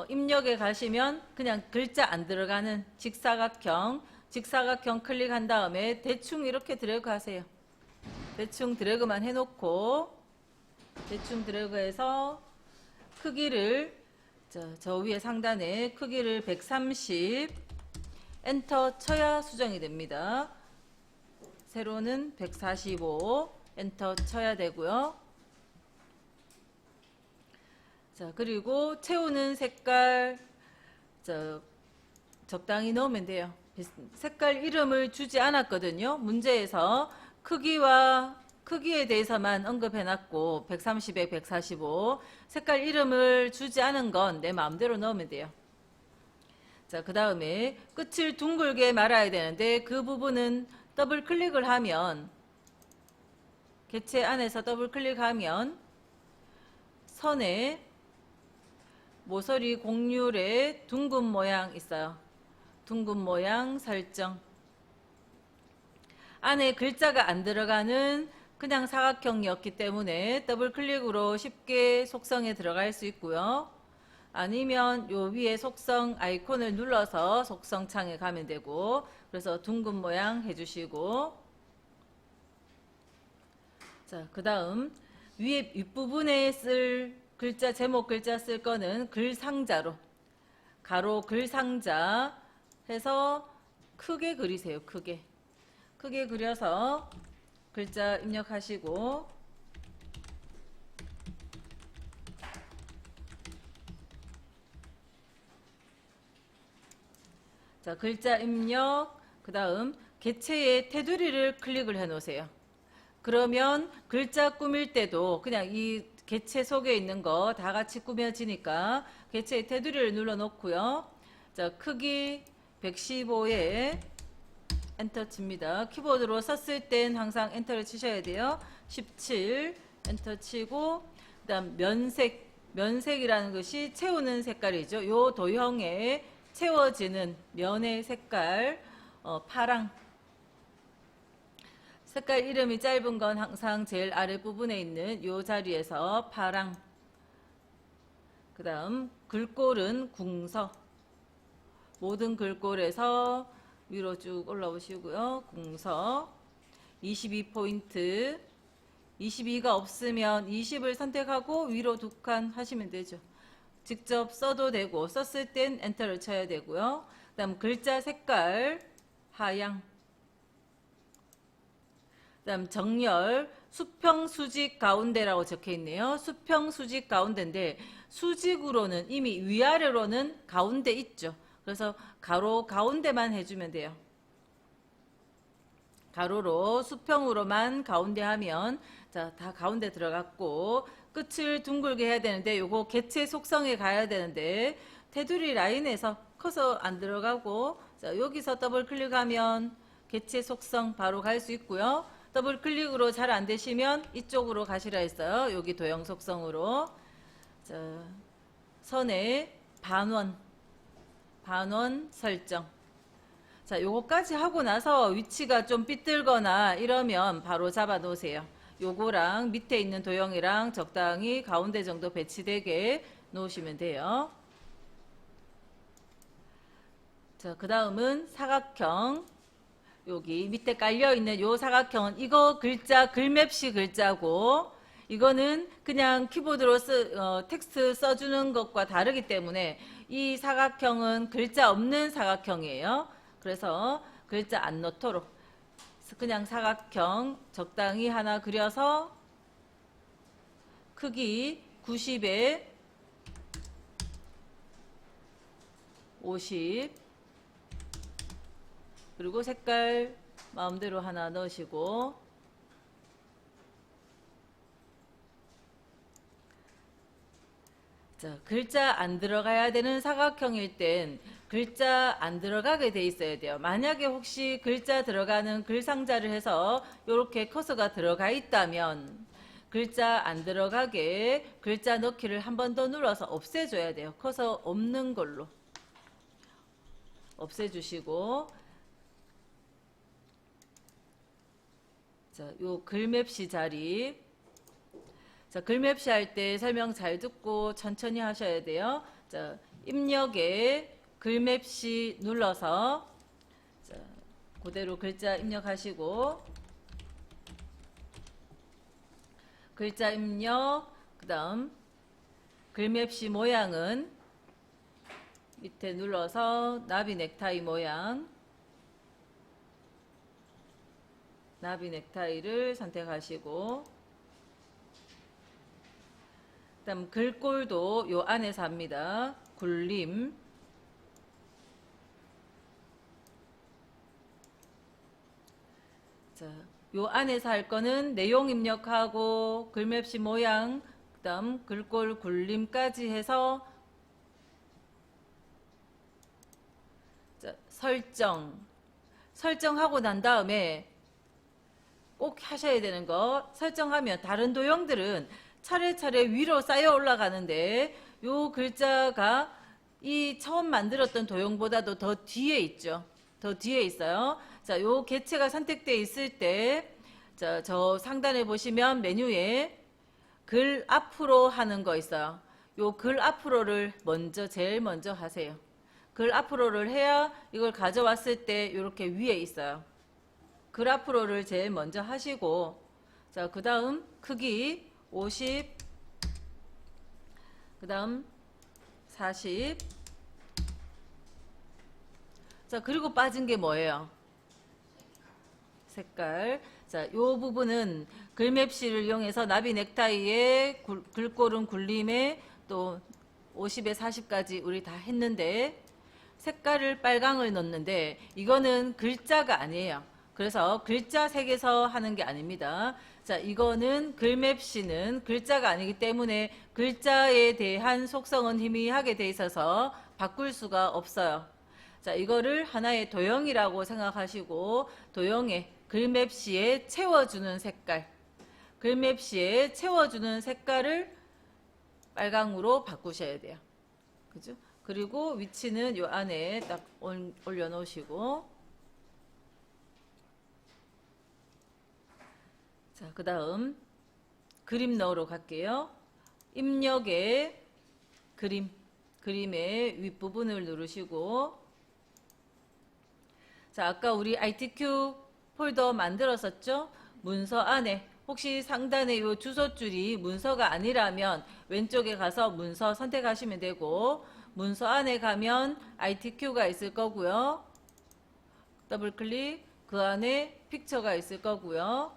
입력에 가시면 그냥 글자 안 들어가는 직사각형 클릭한 다음에 대충 이렇게 드래그 하세요. 대충 드래그만 해놓고, 대충 드래그해서 크기를, 저 위에 상단에 크기를 130, 엔터 쳐야 수정이 됩니다. 세로는 145, 엔터 쳐야 되고요. 자, 그리고 채우는 색깔 적당히 넣으면 돼요. 색깔 이름을 주지 않았거든요. 문제에서 크기에 대해서만 언급해놨고, 130에 145, 색깔 이름을 주지 않은 건 내 마음대로 넣으면 돼요. 자, 그 다음에 끝을 둥글게 말아야 되는데, 그 부분은 더블 클릭을 하면, 개체 안에서 더블 클릭하면 선에 모서리 곡률에 둥근 모양 있어요. 둥근 모양 설정. 안에 글자가 안 들어가는 그냥 사각형이었기 때문에 더블 클릭으로 쉽게 속성에 들어갈 수 있고요. 아니면 요 위에 속성 아이콘을 눌러서 속성 창에 가면 되고, 그래서 둥근 모양 해주시고, 자, 그 다음 위에 윗부분에 쓸 글자, 제목 글자 쓸 거는 글상자로, 가로 글상자 해서 크게 그리세요. 크게 그려서 글자 입력하시고, 자, 글자 입력, 그 다음 개체의 테두리를 클릭을 해 놓으세요. 그러면 글자 꾸밀 때도 그냥 이 개체 속에 있는 거 다 같이 꾸며지니까 개체의 테두리를 눌러 놓고요. 자, 크기 115에 엔터 칩니다. 키보드로 썼을 땐 항상 엔터를 치셔야 돼요. 17 엔터 치고, 그 다음 면색이라는 것이 채우는 색깔이죠. 요 도형에 채워지는 면의 색깔, 파랑. 색깔 이름이 짧은 건 항상 제일 아랫부분에 있는 요 자리에서 파랑. 그 다음 글꼴은 궁서. 모든 글꼴에서 위로 쭉 올라오시고요. 궁서 22포인트 22가 없으면 20을 선택하고 위로 2칸 하시면 되죠. 직접 써도 되고 썼을 땐 엔터를 쳐야 되고요. 그다음 글자 색깔 하양. 그다음 정렬 수평 수직 가운데라고 적혀 있네요. 수평 수직 가운데인데 수직으로는 이미 위아래로는 가운데 있죠. 그래서 가로 가운데만 해주면 돼요. 가로로 수평으로만 가운데 하면 자, 다 가운데 들어갔고 끝을 둥글게 해야 되는데 요거 개체 속성에 가야 되는데 테두리 라인에서 커서 안 들어가고 자, 여기서 더블 클릭하면 개체 속성 바로 갈 수 있고요. 더블 클릭으로 잘 안 되시면 이쪽으로 가시라 했어요. 여기 도형 속성으로 자, 선의 반원 설정. 자, 요거까지 하고 나서 위치가 좀 삐뚤거나 이러면 바로 잡아 놓으세요. 요거랑 밑에 있는 도형이랑 적당히 가운데 정도 배치되게 놓으시면 돼요. 자, 그 다음은 사각형. 여기 밑에 깔려있는 요 사각형은 이거 글자 글맵시 글자고 이거는 그냥 키보드로 텍스트 써주는 것과 다르기 때문에 이 사각형은 글자 없는 사각형이에요. 그래서 글자 안 넣도록 그냥 사각형 적당히 하나 그려서 크기 90에 50 그리고 색깔 마음대로 하나 넣으시고 자, 글자 안 들어가야 되는 사각형일 땐 글자 안 들어가게 돼 있어야 돼요. 만약에 혹시 글자 들어가는 글 상자를 해서 이렇게 커서가 들어가 있다면 글자 안 들어가게 글자 넣기를 한 번 더 눌러서 없애줘야 돼요. 커서 없는 걸로 없애주시고 자, 요 글맵시 자리 자, 글맵시 할 때 설명 잘 듣고 천천히 하셔야 돼요. 자, 입력에 글맵시 눌러서 자, 그대로 글자 입력하시고 글자 입력 그 다음 글맵시 모양은 밑에 눌러서 나비 넥타이 모양 나비 넥타이를 선택하시고 그 다음 글꼴도 요 안에서 합니다. 굴림 자, 요 안에서 할 거는 내용 입력하고 글맵시 모양 그 다음 글꼴 굴림까지 해서 자, 설정하고 난 다음에 꼭 하셔야 되는 거 설정하면 다른 도형들은 차례차례 위로 쌓여 올라가는데 요 글자가 이 처음 만들었던 도형보다도 더 뒤에 있죠. 더 뒤에 있어요. 자, 요 개체가 선택되어 있을 때, 자, 저 상단에 보시면 메뉴에 글 앞으로 하는 거 있어요. 요 글 앞으로를 제일 먼저 하세요. 글 앞으로를 해야 이걸 가져왔을 때 이렇게 위에 있어요. 글 앞으로를 제일 먼저 하시고, 자, 그 다음 크기 50, 그 다음 40. 자, 그리고 빠진 게 뭐예요? 색깔. 자, 요 부분은 글맵시를 이용해서 나비 넥타이에 글꼴은 굴림에 또 50에 40까지 우리 다 했는데 색깔을 빨강을 넣는데 이거는 글자가 아니에요. 그래서 글자 색에서 하는 게 아닙니다. 자, 이거는 글맵시는 글자가 아니기 때문에 글자에 대한 속성은 희미하게 돼 있어서 바꿀 수가 없어요. 자, 이거를 하나의 도형이라고 생각하시고 도형에 글맵시에 채워주는 색깔 글맵시에 채워주는 색깔을 빨강으로 바꾸셔야 돼요. 그죠? 그리고 위치는 요 안에 딱 올려 놓으시고 자, 그 다음 그림 넣으러 갈게요. 입력에 그림의 윗부분을 누르시고 자, 아까 우리 ITQ 폴더 만들었었죠? 문서 안에 혹시 상단에 요 주소줄이 문서가 아니라면 왼쪽에 가서 문서 선택하시면 되고, 문서 안에 가면 ITQ가 있을 거고요. 더블 클릭, 그 안에 픽처가 있을 거고요.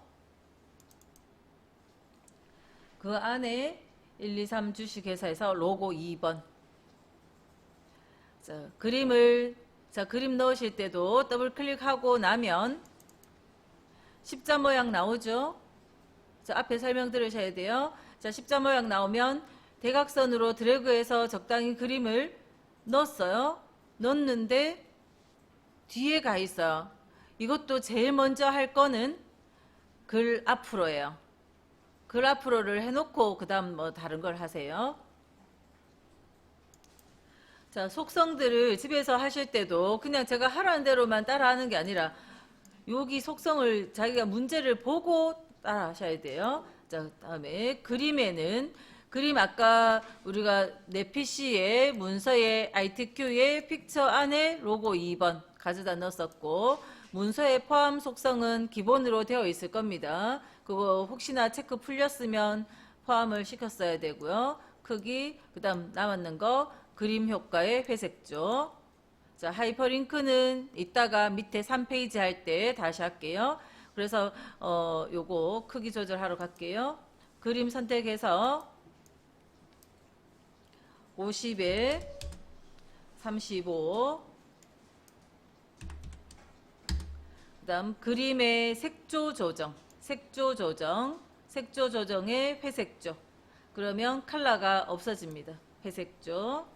그 안에 123 주식회사에서 로고 2번. 자, 그림 넣으실 때도 더블 클릭하고 나면 십자 모양 나오죠? 자, 앞에 설명 들으셔야 돼요. 자, 십자 모양 나오면 대각선으로 드래그해서 적당히 그림을 넣었어요. 넣었는데 뒤에 가 있어요. 이것도 제일 먼저 할 거는 글 앞으로예요. 글 앞으로를 해놓고 그 다음 뭐 다른 걸 하세요. 자, 속성들을 집에서 하실 때도 그냥 제가 하라는 대로만 따라 하는 게 아니라 여기 속성을 자기가 문제를 보고 따라 하셔야 돼요. 자, 다음에 그림 아까 우리가 내 PC에 문서에 ITQ에 픽처 안에 로고 2번 가져다 넣었었고, 문서의 포함 속성은 기본으로 되어 있을 겁니다. 그거 혹시나 체크 풀렸으면 포함을 시켰어야 되고요. 크기, 그 다음 남았는 거 그림 효과의 회색조. 자, 하이퍼링크는 이따가 밑에 3페이지 할 때 다시 할게요. 그래서 요거 크기 조절하러 갈게요. 그림 선택해서 50에 35. 그다음 그림의 색조 조정의 회색조. 그러면 컬러가 없어집니다. 회색조.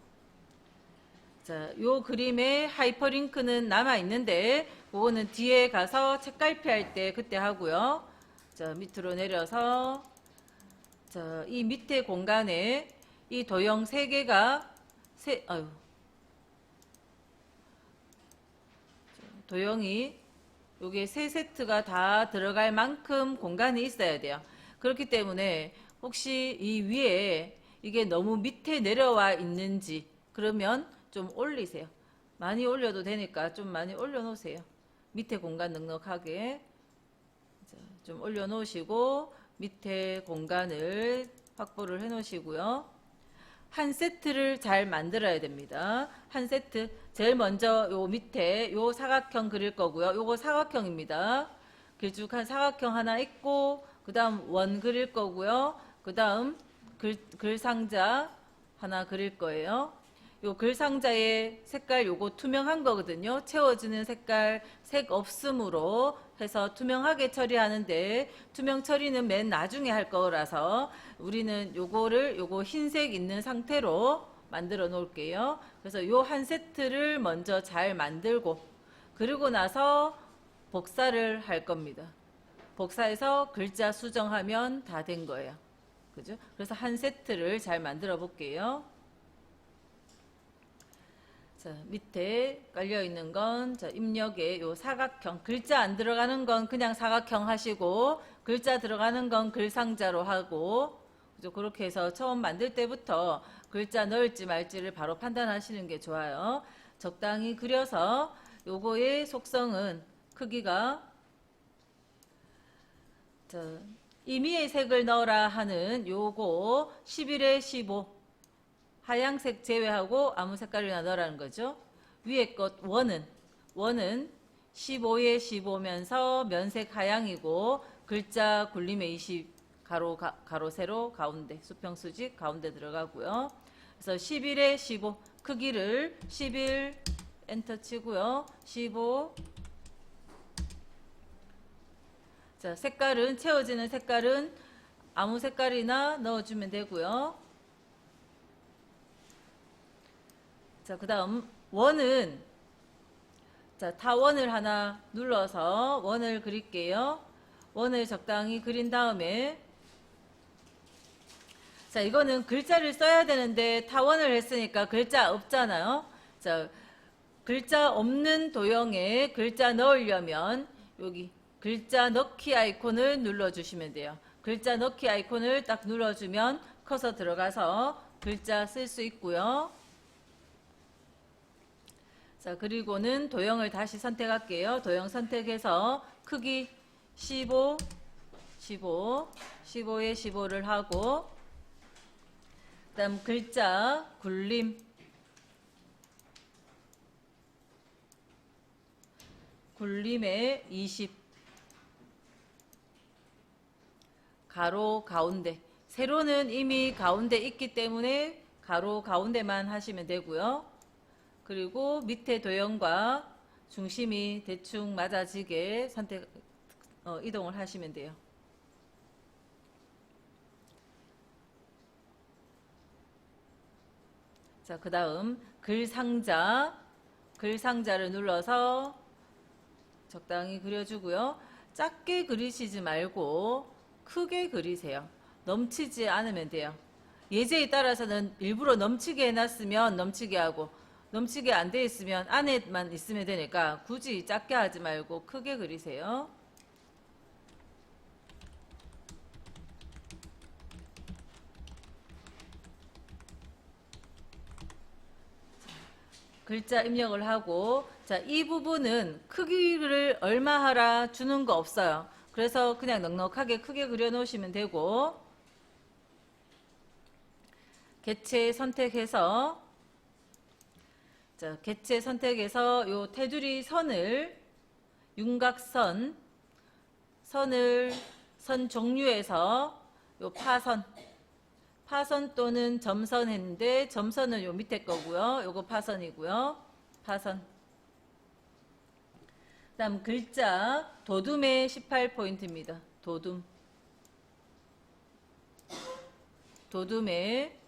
자, 요 그림의 하이퍼링크는 남아 있는데 그거는 뒤에 가서 책갈피 할 때 그때 하고요. 자, 밑으로 내려서 자, 이 밑에 공간에 이 도형 3개가 도형이 요게 3세트가 다 들어갈 만큼 공간이 있어야 돼요. 그렇기 때문에 혹시 이 위에 이게 너무 밑에 내려와 있는지 그러면 좀 올리세요. 많이 올려도 되니까 좀 많이 올려놓으세요. 밑에 공간 넉넉하게 좀 올려놓으시고 밑에 공간을 확보를 해놓으시고요. 한 세트를 잘 만들어야 됩니다. 한 세트 제일 먼저 요 밑에 요 사각형 그릴 거고요. 요거 사각형입니다. 길쭉한 사각형 하나 있고 그 다음 원 그릴 거고요. 그 다음 글 상자 하나 그릴 거예요. 요 글 상자의 색깔 요거 투명한 거거든요. 채워지는 색깔 색 없음으로 해서 투명하게 처리하는데 투명 처리는 맨 나중에 할 거라서 우리는 요거 흰색 있는 상태로 만들어 놓을게요. 그래서 요 한 세트를 먼저 잘 만들고 그리고 나서 복사를 할 겁니다. 복사해서 글자 수정하면 다 된 거예요. 그죠? 그래서 한 세트를 잘 만들어 볼게요. 자, 밑에 깔려 있는 건 자, 입력에 요 사각형 글자 안 들어가는 건 그냥 사각형 하시고 글자 들어가는 건 글상자로 하고 그죠? 그렇게 해서 처음 만들 때부터 글자 넣을지 말지를 바로 판단하시는 게 좋아요. 적당히 그려서 요거의 속성은 크기가 자, 임의의 색을 넣어라 하는 요거 11에 15 하양색 제외하고 아무 색깔이나 넣으라는 거죠. 위에 것 원은 15에 15면서 면색 하양이고 글자 굴림에 20 가로 세로 가운데 수평 수직 가운데 들어가고요. 그래서 11에 15 크기를 11 엔터 치고요. 15 자, 색깔은 채워지는 색깔은 아무 색깔이나 넣어주면 되고요. 자, 그 다음 원은 자, 타원을 하나 눌러서 원을 그릴게요. 원을 적당히 그린 다음에 자, 이거는 글자를 써야 되는데 타원을 했으니까 글자 없잖아요. 자, 글자 없는 도형에 글자 넣으려면 여기 글자 넣기 아이콘을 눌러주시면 돼요. 글자 넣기 아이콘을 딱 눌러주면 커서 들어가서 글자 쓸 수 있고요. 자, 그리고는 도형을 다시 선택할게요. 도형 선택해서 크기 15 15, 15에 15를 하고, 그 다음 글자 굴림, 굴림에 20, 가로 가운데, 세로는 이미 가운데 있기 때문에 가로 가운데만 하시면 되고요. 그리고 밑에 도형과 중심이 대충 맞아지게 이동을 하시면 돼요. 자, 그 다음 글상자를 눌러서 적당히 그려주고요. 작게 그리시지 말고 크게 그리세요. 넘치지 않으면 돼요. 예제에 따라서는 일부러 넘치게 해놨으면 넘치게 하고, 넘치게 안 돼 있으면 안에만 있으면 되니까 굳이 작게 하지 말고 크게 그리세요. 글자 입력을 하고, 자, 이 부분은 크기를 얼마 하라 주는 거 없어요. 그래서 그냥 넉넉하게 크게 그려 놓으시면 되고, 개체 선택해서, 자, 개체 선택해서 요 테두리 선을, 윤곽선, 선 종류에서 요 파선 또는 점선 했는데, 점선은 요 밑에 거고요. 요거 파선이고요. 파선. 그 다음 글자 도둠의 18포인트입니다. 도둠의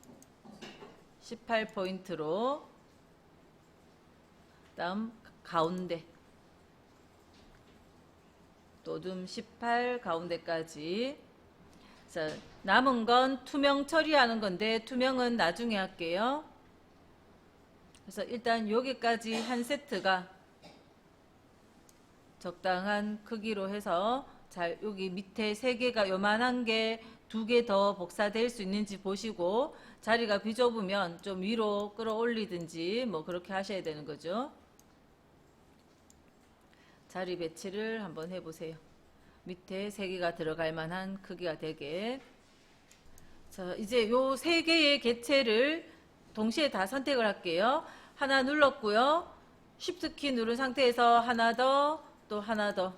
18포인트로, 다음 가운데 도둠 18 가운데까지. 자, 남은 건 투명 처리하는 건데 투명은 나중에 할게요. 그래서 일단 여기까지 한 세트가 적당한 크기로 해서, 잘 여기 밑에 3개가 요만한 게 2개 더 복사될 수 있는지 보시고, 자리가 비좁으면 좀 위로 끌어올리든지 뭐 그렇게 하셔야 되는 거죠. 자리 배치를 한번 해보세요. 밑에 3개가 들어갈 만한 크기가 되게. 자, 이제 요 3개의 개체를 동시에 다 선택을 할게요. 하나 눌렀고요. Shift 키 누른 상태에서 하나 더, 또 하나 더.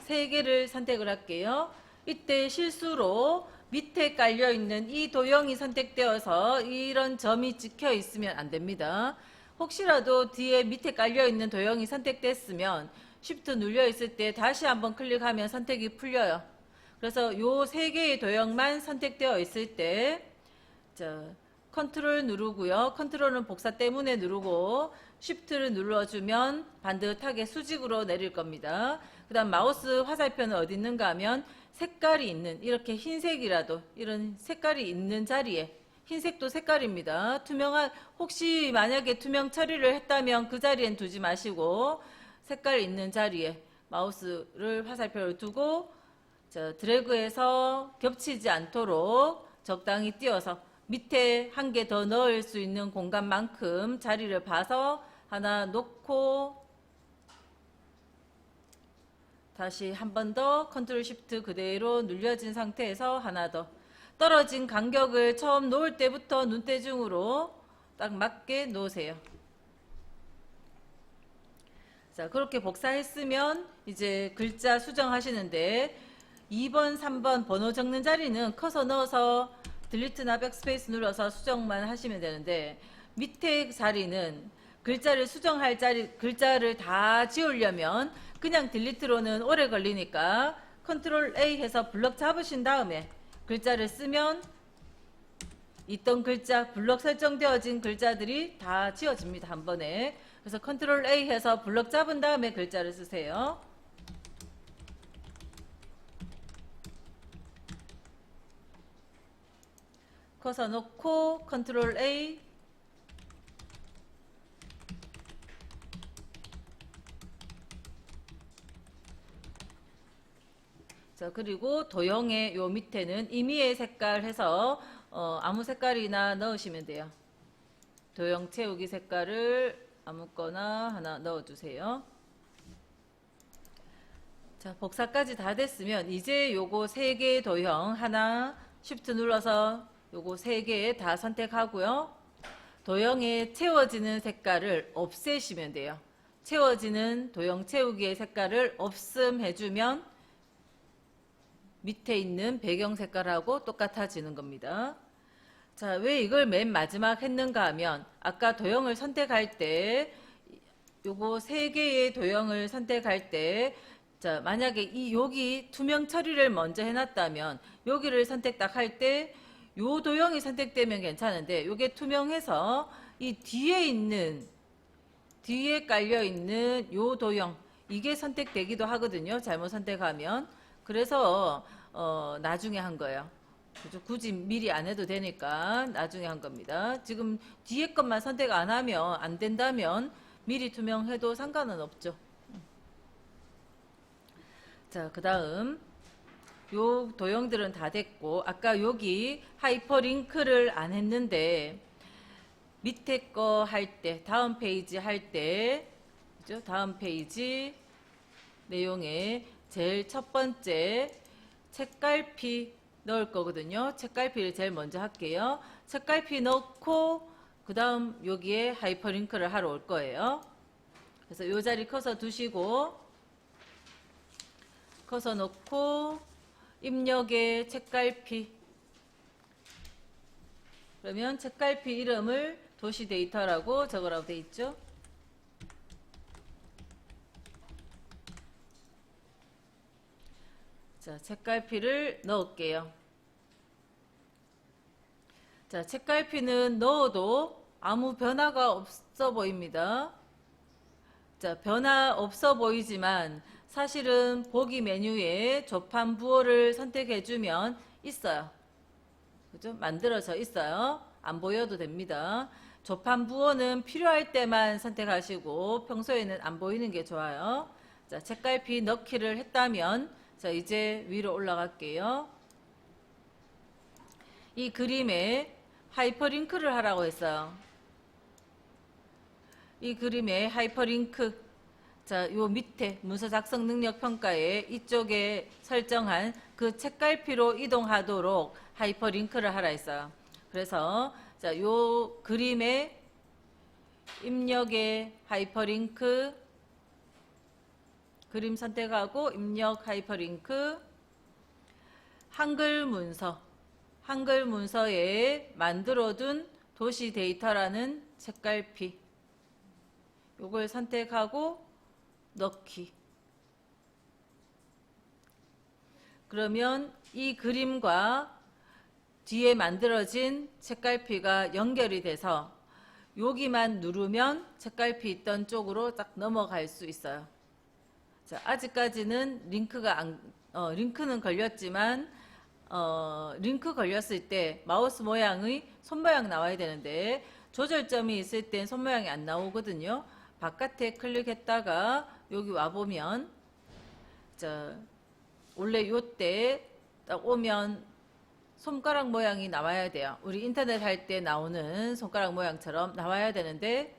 3개를 선택을 할게요. 이때 실수로 밑에 깔려있는 이 도형이 선택되어서 이런 점이 찍혀 있으면 안 됩니다. 혹시라도 뒤에 밑에 깔려있는 도형이 선택됐으면 Shift 눌려 있을 때 다시 한번 클릭하면 선택이 풀려요. 그래서 요 3개의 도형만 선택되어 있을 때, 자, 컨트롤 누르고요. 컨트롤은 복사 때문에 누르고 Shift를 눌러주면 반듯하게 수직으로 내릴 겁니다. 그 다음 마우스 화살표는 어디 있는가 하면 색깔이 있는, 이렇게 흰색이라도 이런 색깔이 있는 자리에, 흰색도 색깔입니다. 혹시 만약에 투명 처리를 했다면 그 자리엔 두지 마시고 색깔 있는 자리에 마우스를 화살표를 두고, 자, 드래그해서 겹치지 않도록 적당히 띄워서 밑에 한 개 더 넣을 수 있는 공간만큼 자리를 봐서 하나 놓고, 다시 한 번 더 컨트롤 시프트 그대로 눌려진 상태에서 하나 더. 떨어진 간격을 처음 놓을 때부터 눈대중으로 딱 맞게 놓으세요. 자, 그렇게 복사했으면 이제 글자 수정하시는데, 2번, 3번 번호 적는 자리는 커서 넣어서 딜리트나 백스페이스 눌러서 수정만 하시면 되는데, 밑에 자리는 글자를 수정할 글자를 다 지우려면 그냥 딜리트로는 오래 걸리니까 컨트롤 A 해서 블럭 잡으신 다음에 글자를 쓰면 있던 글자, 블럭 설정되어진 글자들이 다 지워집니다, 한 번에. 그래서 컨트롤 A 해서 블럭 잡은 다음에 글자를 쓰세요. 커서 놓고 컨트롤 A. 자, 그리고 도형의 요 밑에는 임의의 색깔 해서 아무 색깔이나 넣으시면 돼요. 도형 채우기 색깔을 아무거나 하나 넣어주세요. 자, 복사까지 다 됐으면 이제 요거 3개 도형 하나 쉬프트 눌러서 요거 3개 다 선택하고요. 도형에 채워지는 색깔을 없애시면 돼요. 채워지는 도형 채우기의 색깔을 없음 해주면 밑에 있는 배경 색깔하고 똑같아지는 겁니다. 자, 왜 이걸 맨 마지막 했는가 하면 아까 도형을 선택할 때 요거 3개의 도형을 선택할 때 자, 만약에 여기 투명 처리를 먼저 해놨다면 여기를 선택 딱 할 때 요 도형이 선택되면 괜찮은데 요게 투명해서 이 뒤에 깔려 있는 요 도형 이게 선택되기도 하거든요. 잘못 선택하면. 그래서 나중에 한 거예요. 그죠? 굳이 미리 안 해도 되니까 나중에 한 겁니다. 지금 뒤에 것만 선택 안 하면 안 된다면 미리 투명해도 상관은 없죠. 자, 그 다음 요 도형들은 다 됐고 아까 여기 하이퍼링크를 안 했는데 밑에 거 할 때 다음 페이지 할 때 그죠? 다음 페이지 내용에 제일 첫 번째 책갈피 넣을 거거든요. 책갈피를 제일 먼저 할게요. 책갈피 넣고 그 다음 여기에 하이퍼링크를 하러 올 거예요. 그래서 요 자리 커서 두시고 커서 놓고 입력에 책갈피 그러면 책갈피 이름을 도시 데이터라고 적으라고 돼 있죠. 자, 책갈피를 넣을게요. 자, 책갈피는 넣어도 아무 변화가 없어 보입니다. 자, 변화 없어 보이지만 사실은 보기 메뉴에 조판 부호를 선택해주면 있어요. 그죠? 만들어져 있어요. 안 보여도 됩니다. 조판 부호는 필요할 때만 선택하시고 평소에는 안 보이는 게 좋아요. 자, 책갈피 넣기를 했다면 자, 이제 위로 올라갈게요. 이 그림에 하이퍼링크를 하라고 했어요. 이 그림에 하이퍼링크 자, 요 밑에 문서 작성 능력 평가에 이쪽에 설정한 그 책갈피로 이동하도록 하이퍼링크를 하라 했어요. 그래서 자, 요 그림에 입력에 하이퍼링크 그림 선택하고 입력 하이퍼링크 한글 문서에 만들어둔 도시 데이터라는 책갈피 요걸 선택하고 넣기. 그러면 이 그림과 뒤에 만들어진 책갈피가 연결이 돼서 여기만 누르면 책갈피 있던 쪽으로 딱 넘어갈 수 있어요. 자, 아직까지는 링크는 걸렸지만 링크 걸렸을 때 마우스 모양의 손모양 나와야 되는데 조절점이 있을 땐 손모양이 안 나오거든요. 바깥에 클릭했다가 여기 와보면 자, 원래 요때 딱 오면 손가락 모양이 나와야 돼요. 우리 인터넷 할 때 나오는 손가락 모양처럼 나와야 되는데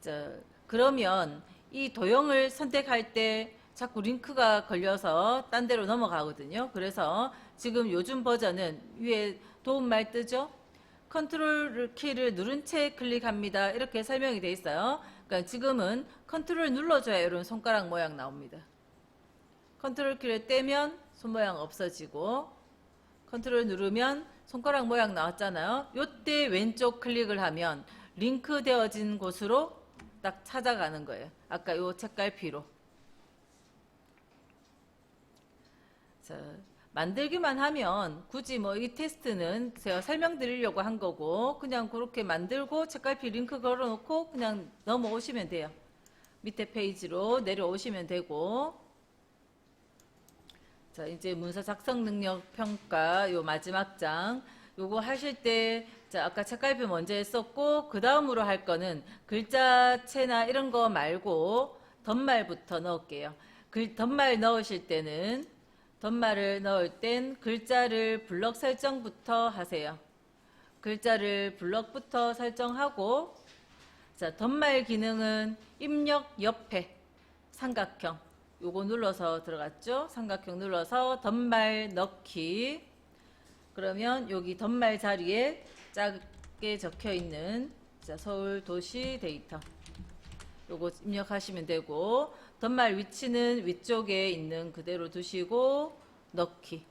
자, 그러면 이 도형을 선택할 때 자꾸 링크가 걸려서 딴 데로 넘어가거든요. 그래서 지금 요즘 버전은 위에 도움말 뜨죠? 컨트롤 키를 누른 채 클릭합니다. 이렇게 설명이 돼 있어요. 그러니까 지금은 컨트롤 눌러줘야 이런 손가락 모양 나옵니다. 컨트롤 키를 떼면 손 모양 없어지고 컨트롤 누르면 손가락 모양 나왔잖아요. 요때 왼쪽 클릭을 하면 링크 되어진 곳으로 딱 찾아가는 거예요. 아까 요 책갈피로. 자, 만들기만 하면 굳이 뭐 이 테스트는 제가 설명드리려고 한 거고 그냥 그렇게 만들고 책갈피 링크 걸어놓고 그냥 넘어오시면 돼요. 밑에 페이지로 내려오시면 되고 자, 이제 문서 작성 능력 평가 요 마지막 장 요거 하실 때 자, 아까 책갈피 먼저 했었고 그 다음으로 할 거는 글자체나 이런 거 말고 덧말부터 넣을게요. 덧말 넣으실 때는 덧말을 넣을 땐 글자를 블럭 설정부터 하세요. 글자를 블럭부터 설정하고 자, 덧말 기능은 입력 옆에 삼각형 요거 눌러서 들어갔죠? 삼각형 눌러서 덧말 넣기. 그러면 여기 덧말 자리에 작게 적혀 있는 서울 도시 데이터 요거 입력하시면 되고, 덧말 위치는 위쪽에 있는 그대로 두시고 넣기.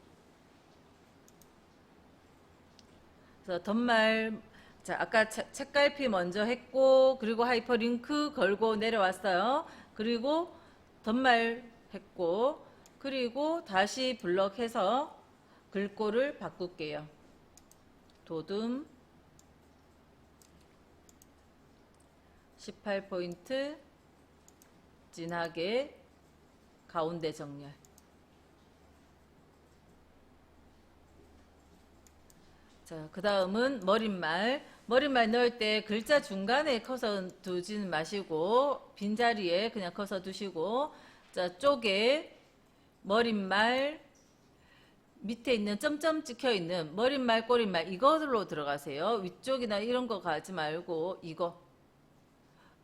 그래서 덧말, 자, 아까 책갈피 먼저 했고, 그리고 하이퍼링크 걸고 내려왔어요. 그리고 덧말 했고, 그리고 다시 블럭해서 글꼴을 바꿀게요. 도둠 18포인트 진하게 가운데 정렬. 자, 그 다음은 머릿말. 머릿말 넣을 때 글자 중간에 커서 두지는 마시고 빈자리에 그냥 커서 두시고, 자, 쪽에 머릿말 밑에 있는 점점 찍혀 있는 머릿말 꼬릿말 이걸로 들어가세요. 위쪽이나 이런 거 가지 말고 이거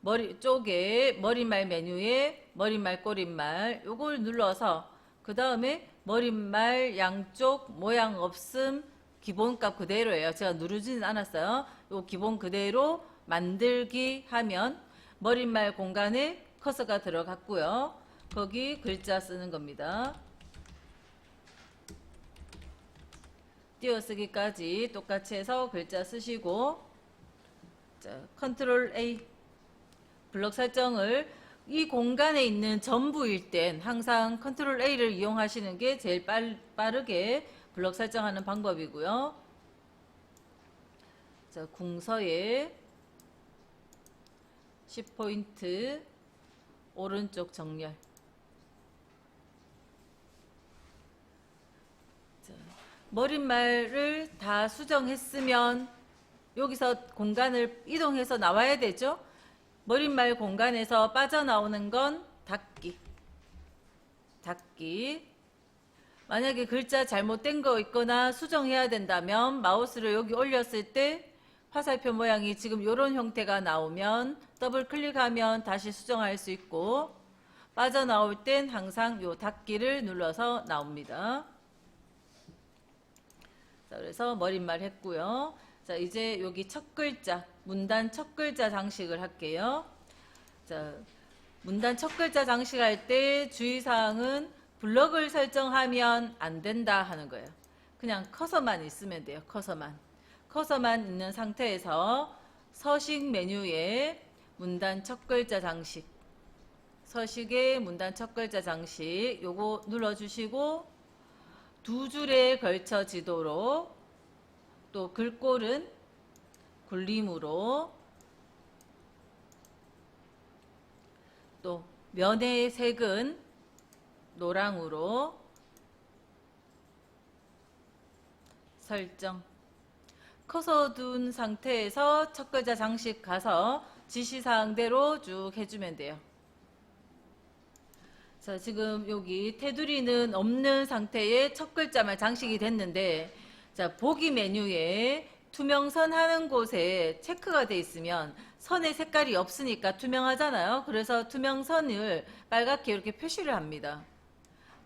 머리 쪽에 머릿말 메뉴에 머릿말 꼬릿말 요걸 눌러서 그 다음에 머릿말 양쪽 모양 없음 기본값 그대로예요. 제가 누르지는 않았어요. 요 기본 그대로 만들기 하면 머릿말 공간에 커서가 들어갔고요. 거기 글자 쓰는 겁니다. 띄어쓰기까지 똑같이 해서 글자 쓰시고, 자, 컨트롤 A 블럭 설정을 이 공간에 있는 전부일 땐 항상 컨트롤 A를 이용하시는 게 제일 빠르게 블럭 설정하는 방법이고요. 자, 궁서에 10포인트 오른쪽 정렬. 자, 머릿말을 다 수정했으면 여기서 공간을 이동해서 나와야 되죠. 머릿말 공간에서 빠져나오는 건 닫기. 닫기. 만약에 글자 잘못된 거 있거나 수정해야 된다면 마우스를 여기 올렸을 때 화살표 모양이 지금 이런 형태가 나오면 더블 클릭하면 다시 수정할 수 있고, 빠져나올 땐 항상 요 닫기를 눌러서 나옵니다. 자, 그래서 머릿말 했고요. 자, 이제 여기 첫 글자, 문단 첫 글자 장식을 할게요. 자, 문단 첫 글자 장식할 때 주의사항은 블럭을 설정하면 안 된다 하는 거예요. 그냥 커서만 있으면 돼요. 커서만. 커서만 있는 상태에서 서식 메뉴에 문단 첫 글자 장식, 서식의 문단 첫 글자 장식 요거 눌러주시고, 두 줄에 걸쳐지도록, 또 글꼴은 굴림으로, 또 면의 색은 노랑으로 설정. 커서 둔 상태에서 첫 글자 장식 가서 지시사항대로 쭉 해주면 돼요. 자, 지금 여기 테두리는 없는 상태의 첫 글자만 장식이 됐는데, 자, 보기 메뉴에 투명선 하는 곳에 체크가 돼 있으면 선의 색깔이 없으니까 투명하잖아요. 그래서 투명선을 빨갛게 이렇게 표시를 합니다.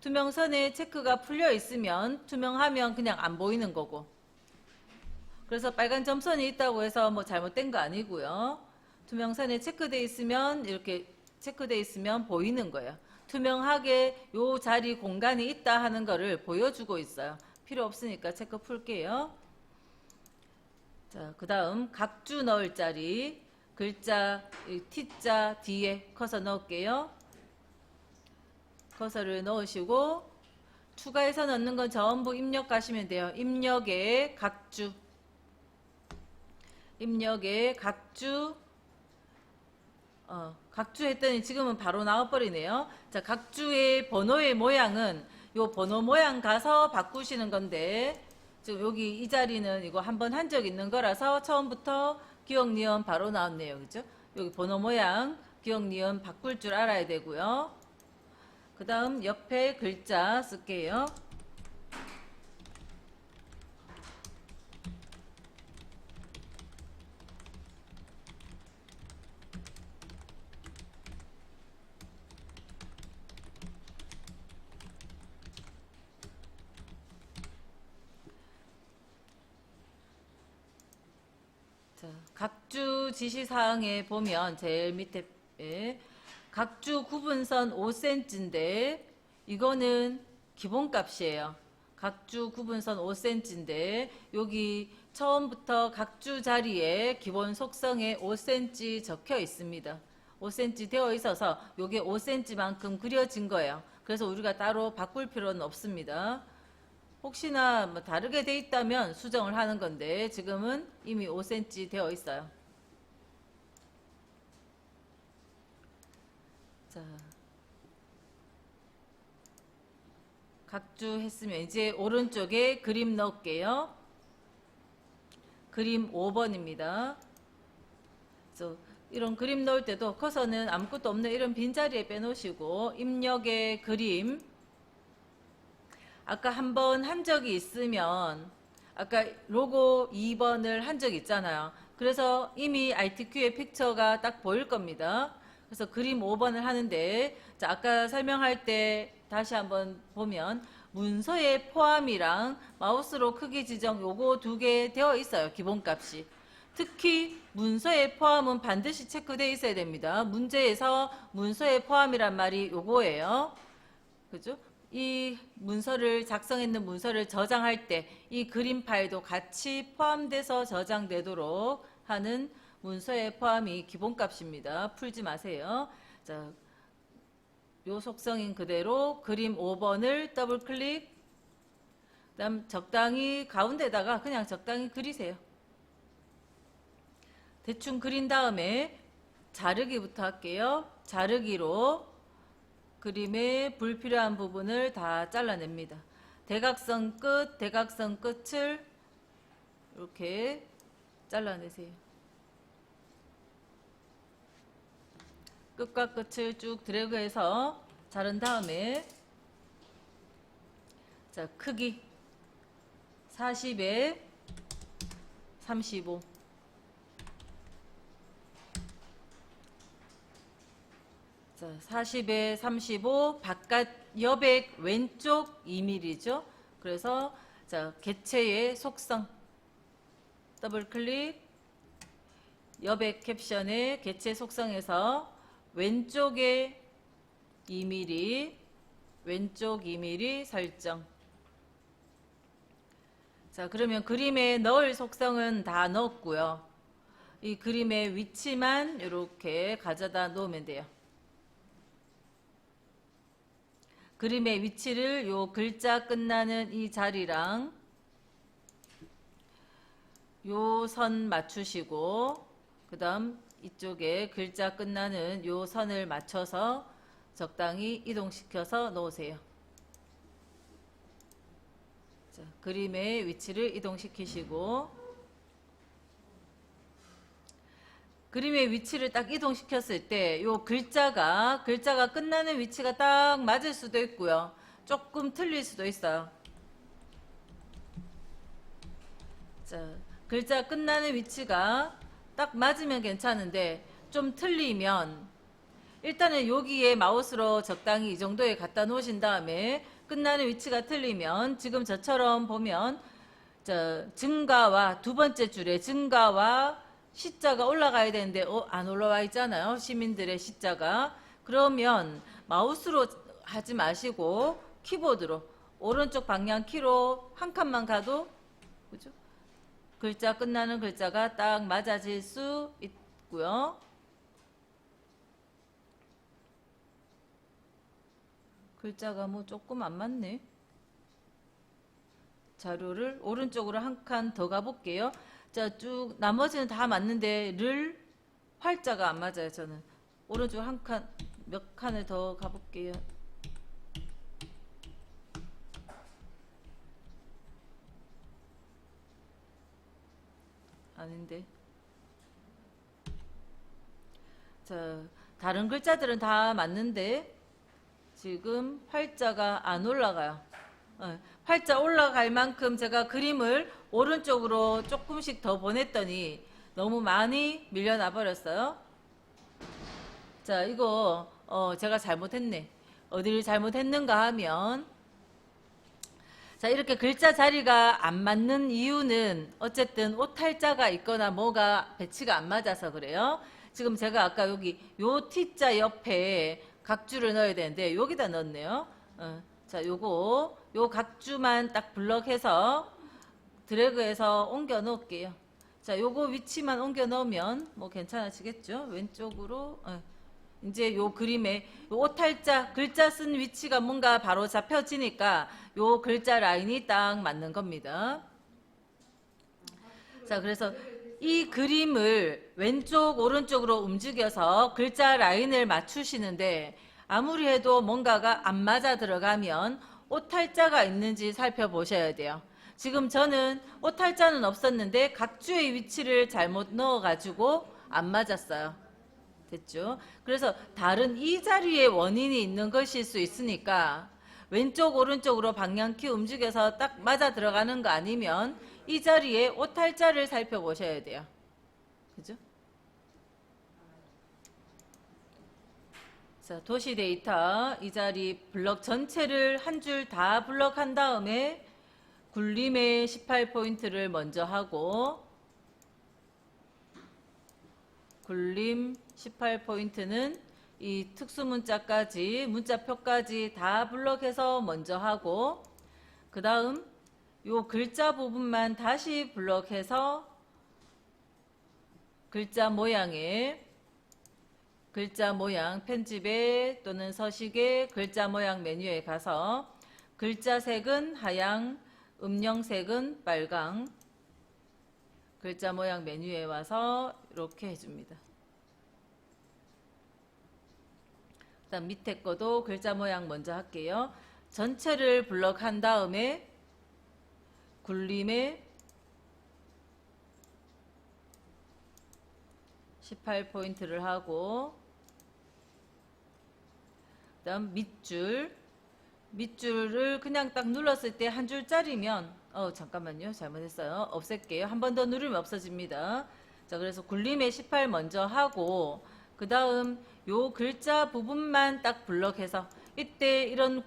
투명선에 체크가 풀려 있으면 투명하면 그냥 안 보이는 거고, 그래서 빨간 점선이 있다고 해서 뭐 잘못된 거 아니고요. 투명선에 체크돼 있으면 이렇게 체크돼 있으면 보이는 거예요. 투명하게 요 자리 공간이 있다 하는 거를 보여주고 있어요. 필요 없으니까 체크 풀게요. 자, 그 다음 각주 넣을 자리 글자 T자 뒤에 커서 넣을게요. 커서를 넣으시고 추가해서 넣는 건 전부 입력하시면 돼요. 입력에 각주, 입력에 각주, 각주 했더니 지금은 바로 나와버리네요. 자, 각주의 번호의 모양은 요 번호 모양 가서 바꾸시는 건데, 지금 여기 이 자리는 이거 한번 한 적 있는 거라서 처음부터 기억 니은 바로 나왔네요. 그죠? 여기 번호 모양 기억 니은 바꿀 줄 알아야 되고요. 그 다음 옆에 글자 쓸게요. 각주 지시사항에 보면 제일 밑에 각주 구분선 5cm인데 이거는 기본값이에요. 각주 구분선 5cm인데 여기 처음부터 각주 자리에 기본 속성에 5cm 적혀 있습니다. 5cm 되어 있어서 이게 5cm만큼 그려진 거예요. 그래서 우리가 따로 바꿀 필요는 없습니다. 혹시나 뭐 다르게 돼 있다면 수정을 하는 건데 지금은 이미 5cm 되어 있어요. 자, 각주 했으면 이제 오른쪽에 그림 넣을게요. 그림 5번입니다. 이런 그림 넣을 때도 커서는 아무것도 없는 이런 빈자리에 빼놓으시고 입력의 그림 아까 한번 한 적이 있으면 아까 로고 2번을 한 적이 있잖아요. 그래서 이미 RTQ의 픽처가 딱 보일 겁니다. 그래서 그림 5번을 하는데 자, 아까 설명할 때 다시 한번 보면 문서의 포함이랑 마우스로 크기 지정 요거 두 개 되어 있어요. 기본값이. 특히 문서의 포함은 반드시 체크되어 있어야 됩니다. 문제에서 문서의 포함이란 말이 요거예요. 그죠? 이 문서를 작성했는 문서를 저장할 때 이 그림 파일도 같이 포함돼서 저장되도록 하는 문서의 포함이 기본값입니다. 풀지 마세요. 자, 요 속성인 그대로 그림 5번을 더블 클릭 그다음 적당히 가운데다가 그냥 적당히 그리세요. 대충 그린 다음에 자르기부터 할게요. 자르기로 그림의 불필요한 부분을 다 잘라냅니다. 대각선 끝, 대각선 끝을 이렇게 잘라내세요. 끝과 끝을 쭉 드래그해서 자른 다음에 자, 크기 40에 35 자, 40에 35 바깥 여백 왼쪽 2mm죠. 그래서 자, 개체의 속성 더블 클릭 여백 캡션의 개체 속성에서 왼쪽에 2mm 왼쪽 2mm 설정. 자, 그러면 그림에 넣을 속성은 다 넣었고요. 이 그림의 위치만 이렇게 가져다 놓으면 돼요. 그림의 위치를 요 글자 끝나는 이 자리랑 요 선 맞추시고 그 다음 이쪽에 글자 끝나는 요 선을 맞춰서 적당히 이동시켜서 놓으세요. 자, 그림의 위치를 이동시키시고 그림의 위치를 딱 이동시켰을 때 요 글자가 끝나는 위치가 딱 맞을 수도 있고요. 조금 틀릴 수도 있어요. 자, 글자 끝나는 위치가 딱 맞으면 괜찮은데 좀 틀리면 일단은 여기에 마우스로 적당히 이 정도에 갖다 놓으신 다음에 끝나는 위치가 틀리면 지금 저처럼 보면 증가와 두 번째 줄에 증가와 시자가 올라가야 되는데 안 올라와 있잖아요. 시민들의 시자가. 그러면 마우스로 하지 마시고 키보드로 오른쪽 방향 키로 한 칸만 가도 그죠? 글자 끝나는 글자가 딱 맞아질 수 있고요. 글자가 뭐 조금 안 맞네. 자료를 오른쪽으로 한 칸 더 가볼게요. 자, 쭉 나머지는 다 맞는데 를 활자가 안 맞아요. 저는 오른쪽 한 칸 몇 칸을 더 가볼게요. 아닌데. 자, 다른 글자들은 다 맞는데 지금 활자가 안 올라가요. 활자 올라갈 만큼 제가 그림을 오른쪽으로 조금씩 더 보냈더니 너무 많이 밀려나 버렸어요. 자, 이거 제가 잘못했네. 어디를 잘못했는가 하면 자, 이렇게 글자 자리가 안 맞는 이유는 어쨌든 오탈자가 있거나 뭐가 배치가 안 맞아서 그래요. 지금 제가 아까 여기 요 T자 옆에 각주를 넣어야 되는데 여기다 넣었네요. 자, 요 각주만 딱 블럭해서 드래그해서 옮겨 놓을게요. 자, 요거 위치만 옮겨 넣으면 뭐 괜찮아지겠죠? 왼쪽으로. 이제 요 그림에 요 오탈자 글자 쓴 위치가 뭔가 바로 잡혀지니까 요 글자 라인이 딱 맞는 겁니다. 자, 그래서 이 그림을 왼쪽 오른쪽으로 움직여서 글자 라인을 맞추시는데 아무리 해도 뭔가가 안 맞아 들어가면 오탈자가 있는지 살펴보셔야 돼요. 지금 저는 오탈자는 없었는데 각주의 위치를 잘못 넣어가지고 안 맞았어요. 됐죠? 그래서 다른 이 자리에 원인이 있는 것일 수 있으니까 왼쪽 오른쪽으로 방향키 움직여서 딱 맞아 들어가는 거 아니면 이 자리에 오탈자를 살펴보셔야 돼요. 그죠? 자, 도시 데이터 이 자리 블럭 전체를 한 줄 다 블럭한 다음에 굴림의 18포인트를 먼저 하고 굴림 18포인트는 이 특수문자까지 문자표까지 다 블럭해서 먼저 하고 그 다음 요 글자 부분만 다시 블럭해서 글자 모양 편집에 또는 서식에 글자 모양 메뉴에 가서 글자 색은 하양, 음영색은 빨강, 글자 모양 메뉴에 와서 이렇게 해줍니다. 그다음 밑에 거도 글자 모양 먼저 할게요. 전체를 블럭한 다음에 굴림에 18포인트를 하고 그다음 밑줄을 그냥 딱 눌렀을 때 한 줄짜리면 잠깐만요. 잘못했어요. 없앨게요. 한 번 더 누르면 없어집니다. 자, 그래서 굴림에 18 먼저 하고 그 다음 요 글자 부분만 딱 블럭해서 이때 이런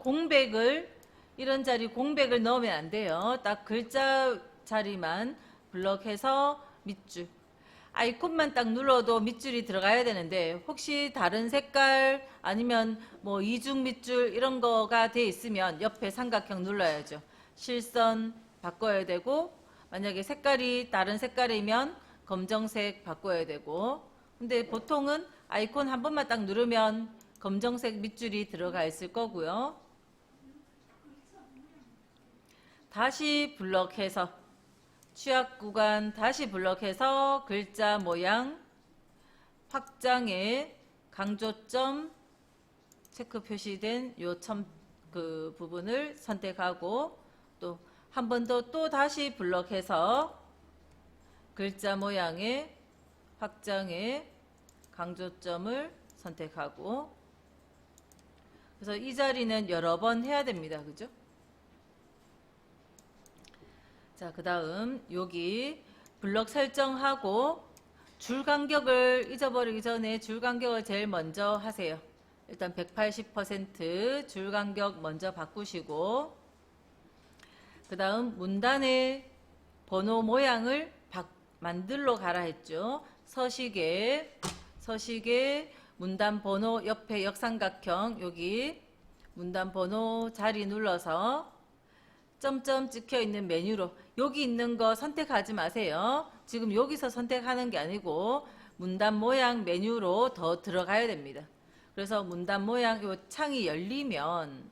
자리 공백을 넣으면 안 돼요. 딱 글자 자리만 블럭해서 밑줄 아이콘만 딱 눌러도 밑줄이 들어가야 되는데 혹시 다른 색깔 아니면 뭐 이중 밑줄 이런 거가 돼 있으면 옆에 삼각형 눌러야죠. 실선 바꿔야 되고 만약에 색깔이 다른 색깔이면 검정색 바꿔야 되고 근데 보통은 아이콘 한 번만 딱 누르면 검정색 밑줄이 들어가 있을 거고요. 다시 블럭해서 취약 구간 다시 블럭해서 글자 모양 확장에 강조점 체크 표시된 요 그 부분을 선택하고 또 한 번 더 또 다시 블럭해서 글자 모양의 확장에 강조점을 선택하고 그래서 이 자리는 여러 번 해야 됩니다. 그죠? 자, 그 다음 여기 블럭 설정하고 줄 간격을 잊어버리기 전에 줄 간격을 제일 먼저 하세요. 일단 180% 줄 간격 먼저 바꾸시고 그 다음 문단의 번호 모양을 만들로 가라 했죠. 서식에 문단 번호 옆에 역삼각형 여기 문단 번호 자리 눌러서 점점 찍혀 있는 메뉴로 여기 있는 거 선택하지 마세요. 지금 여기서 선택하는 게 아니고 문단 모양 메뉴로 더 들어가야 됩니다. 그래서 문단 모양 요 창이 열리면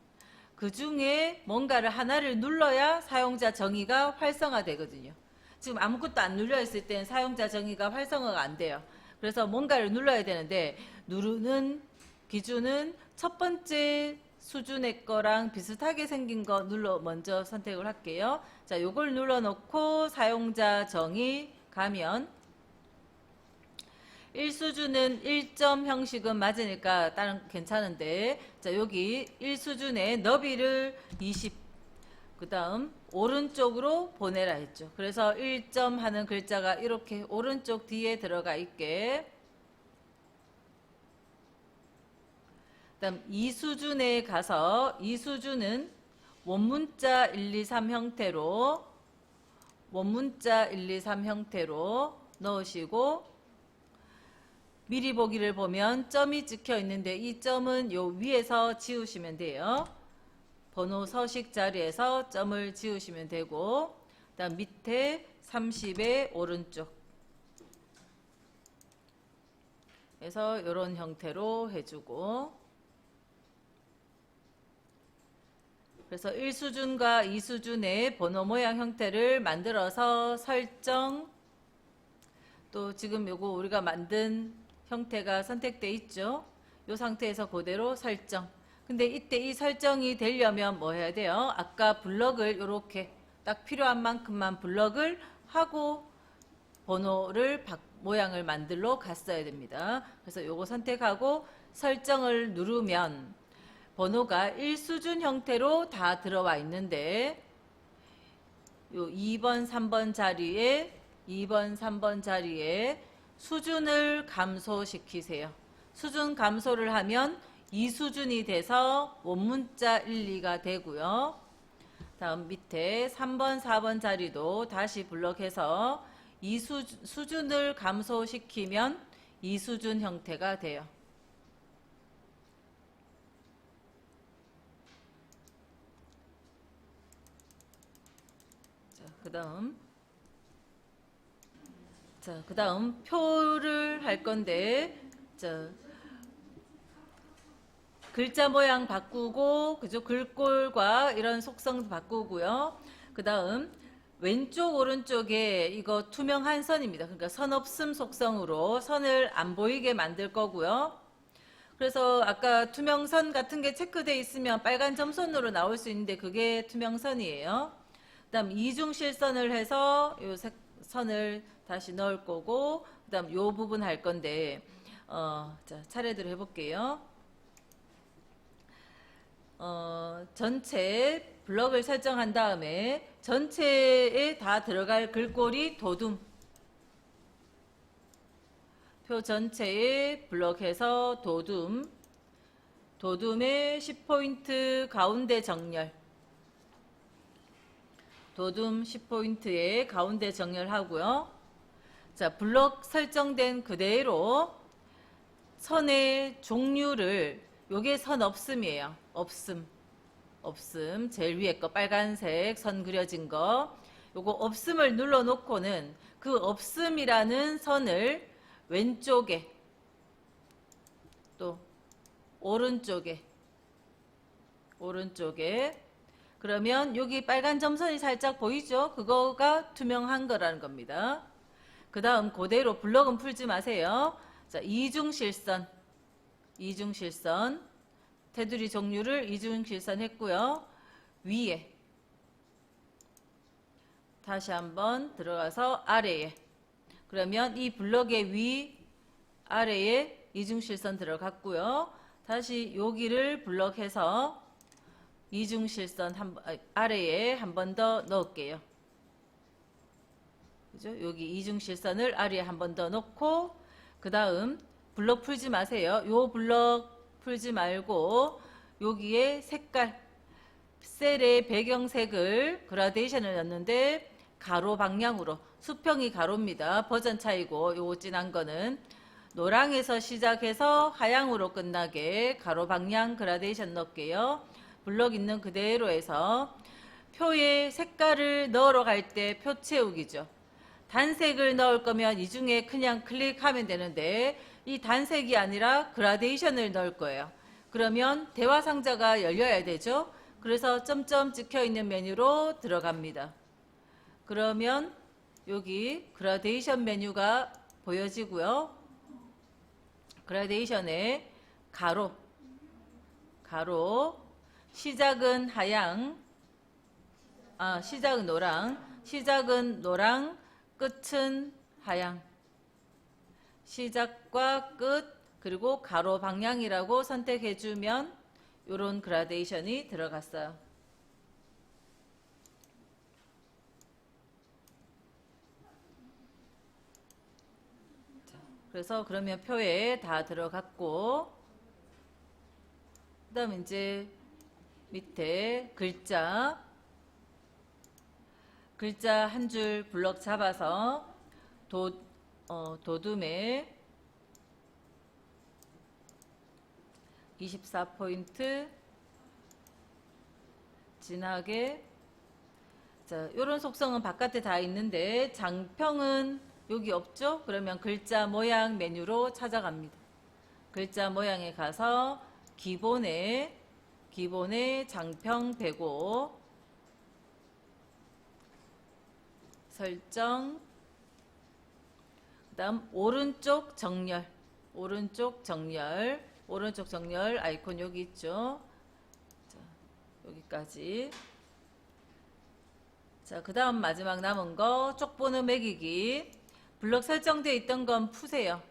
그 중에 뭔가를 하나를 눌러야 사용자 정의가 활성화 되거든요. 지금 아무것도 안 눌려 있을 땐 사용자 정의가 활성화가 안 돼요. 그래서 뭔가를 눌러야 되는데 누르는 기준은 첫 번째 수준의 거랑 비슷하게 생긴 거 먼저 선택을 할게요. 자, 요걸 눌러 놓고 사용자 정의 가면 1수준은 1점 형식은 맞으니까 다른 괜찮은데 자, 여기 1수준의 너비를 20 그 다음 오른쪽으로 보내라 했죠. 그래서 1점 하는 글자가 이렇게 오른쪽 뒤에 들어가 있게 그 다음 2수준에 가서 2수준은 원문자 1, 2, 3 형태로 원문자 1, 2, 3 형태로 넣으시고 미리 보기를 보면 점이 찍혀 있는데 이 점은 요 위에서 지우시면 돼요. 번호 서식 자리에서 점을 지우시면 되고 그다음 밑에 30의 오른쪽 그래서 이런 형태로 해주고 그래서 1수준과 2수준의 번호 모양 형태를 만들어서 설정 또 지금 요거 우리가 만든 형태가 선택돼 있죠. 이 상태에서 그대로 설정. 근데 이때 이 설정이 되려면 뭐 해야 돼요? 아까 블럭을 이렇게 딱 필요한 만큼만 블럭을 하고 번호를 모양을 만들러 갔어야 됩니다. 그래서 요거 선택하고 설정을 누르면 번호가 1수준 형태로 다 들어와 있는데 요 2번, 3번 자리에 2번, 3번 자리에 수준을 감소시키세요. 수준 감소를 하면 2수준이 돼서 원문자 1, 2가 되고요. 다음 밑에 3번, 4번 자리도 다시 블럭해서 수준을 감소시키면 2수준 형태가 돼요. 그 다음 표를 할 건데 글자 모양 바꾸고 그죠? 글꼴과 이런 속성도 바꾸고요. 그 다음 왼쪽 오른쪽에 이거 투명한 선입니다. 그러니까 선 없음 속성으로 선을 안 보이게 만들 거고요. 그래서 아까 투명선 같은 게 체크되어 있으면 빨간 점선으로 나올 수 있는데 그게 투명선이에요. 그 다음 이중실선을 해서 요 선을 다시 넣을 거고 그 다음 요 부분 할 건데 자 차례대로 해볼게요. 전체 블럭을 설정한 다음에 전체에 다 들어갈 글꼴이 도둠 표 전체에 블럭해서 도둠의 10포인트 가운데 정렬 도둠 10포인트에 가운데 정렬하고요. 자, 블럭 설정된 그대로 선의 종류를 요게 선 없음이에요. 없음 제일 위에 거 빨간색 선 그려진 거 요거 없음을 눌러 놓고는 그 없음이라는 선을 왼쪽에 또 오른쪽에 그러면 여기 빨간 점선이 살짝 보이죠? 그거가 투명한 거라는 겁니다. 그 다음 그대로 블럭은 풀지 마세요. 자, 이중실선 테두리 종류를 이중실선 했고요. 위에 다시 한번 들어가서 아래에 그러면 이 블럭의 위 아래에 이중실선 들어갔고요. 다시 여기를 블럭해서 이중실선 아래에 한 번 더 넣을게요. 그죠? 여기 이중실선을 아래에 한 번 더 넣고 그 다음 블럭 풀지 마세요. 요 블럭 풀지 말고 여기에 색깔 셀의 배경색을 그라데이션을 넣는데 가로 방향으로 수평이 가로입니다. 버전 차이고 요 진한 거는 노랑에서 시작해서 하향으로 끝나게 가로 방향 그라데이션 넣을게요. 블럭 있는 그대로 해서 표에 색깔을 넣으러 갈 때 표 채우기죠. 단색을 넣을 거면 이 중에 그냥 클릭하면 되는데 이 단색이 아니라 그라데이션을 넣을 거예요. 그러면 대화 상자가 열려야 되죠. 그래서 점점 찍혀 있는 메뉴로 들어갑니다. 그러면 여기 그라데이션 메뉴가 보여지고요. 그라데이션에 가로 시작은 하양 시작은 노랑 끝은 하양 시작과 끝 그리고 가로 방향이라고 선택해주면 이런 그라데이션이 들어갔어요. 그래서 그러면 표에 다 들어갔고 그 다음 이제 밑에 글자 한 줄 블럭 잡아서 도둠에 24포인트 진하게. 자, 요런 속성은 바깥에 다 있는데 장평은 여기 없죠? 그러면 글자 모양 메뉴로 찾아갑니다. 글자 모양에 가서 기본에 장평 105 설정, 그 다음 오른쪽 정렬 아이콘 여기 있죠. 자, 여기까지. 자, 그 다음 마지막 남은 거 쪽번호 매기기. 블럭 설정되어 있던 건 푸세요.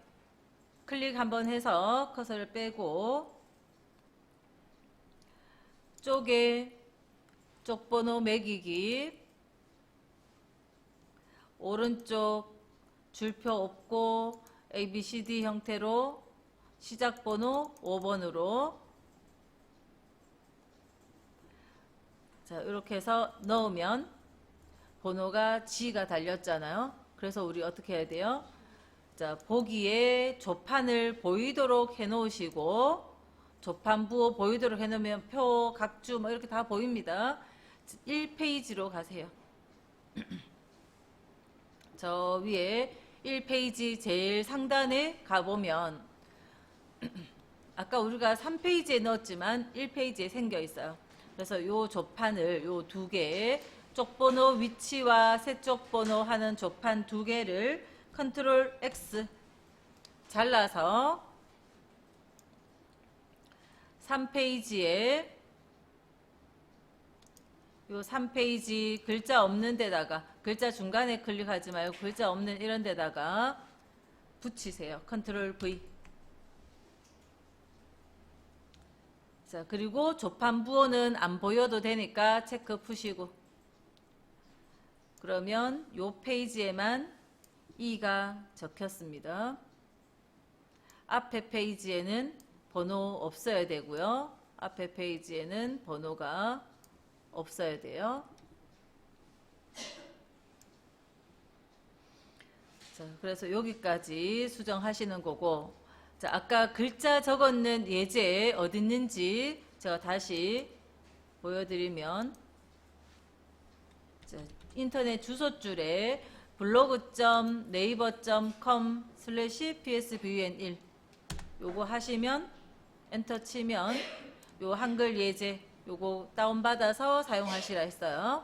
클릭 한번 해서 커서를 빼고 쪽에 쪽번호 매기기, 오른쪽 줄표 없고 ABCD 형태로 시작번호 5번으로 자, 이렇게 해서 넣으면 번호가 G가 달렸잖아요. 그래서 우리 어떻게 해야 돼요? 자, 보기에 조판을 보이도록 해 놓으시고, 조판 부호 보이도록 해 놓으면 표, 각주 뭐 이렇게 다 보입니다. 1페이지로 가세요. 저 위에 1페이지 제일 상단에 가보면 아까 우리가 3페이지에 넣었지만 1페이지에 생겨 있어요. 그래서 요 조판을 요 두 개, 쪽번호 위치와 새 쪽번호 하는 조판 두 개를 컨트롤 X 잘라서 3페이지에 요 3페이지 글자 없는 데다가, 글자 중간에 클릭하지 말고 글자 없는 이런 데다가 붙이세요. 컨트롤 V. 자, 그리고 조판 부호는 안 보여도 되니까 체크 푸시고, 그러면 요 페이지에만 2가 적혔습니다. 앞에 페이지에는 번호 없어야 되고요. 앞에 페이지에는 번호가 없어야 돼요. 자, 그래서 여기까지 수정하시는 거고, 자, 아까 글자 적었는 예제 어디 있는지 제가 다시 보여드리면, 자, 인터넷 주소줄에 blog.naver.com/psbun1 요거 하시면 엔터 치면 요 한글 예제 요거 다운받아서 사용하시라 했어요.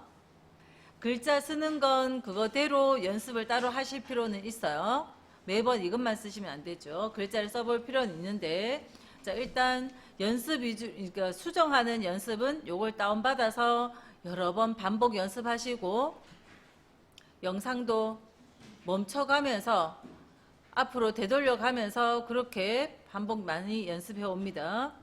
글자 쓰는 건 그거대로 연습을 따로 하실 필요는 있어요. 매번 이것만 쓰시면 안 되죠. 글자를 써볼 필요는 있는데, 자, 일단 연습 위주, 그러니까 수정하는 연습은 요걸 다운받아서 여러 번 반복 연습하시고, 영상도 멈춰가면서 앞으로 되돌려 가면서 그렇게 반복 많이 연습해 옵니다.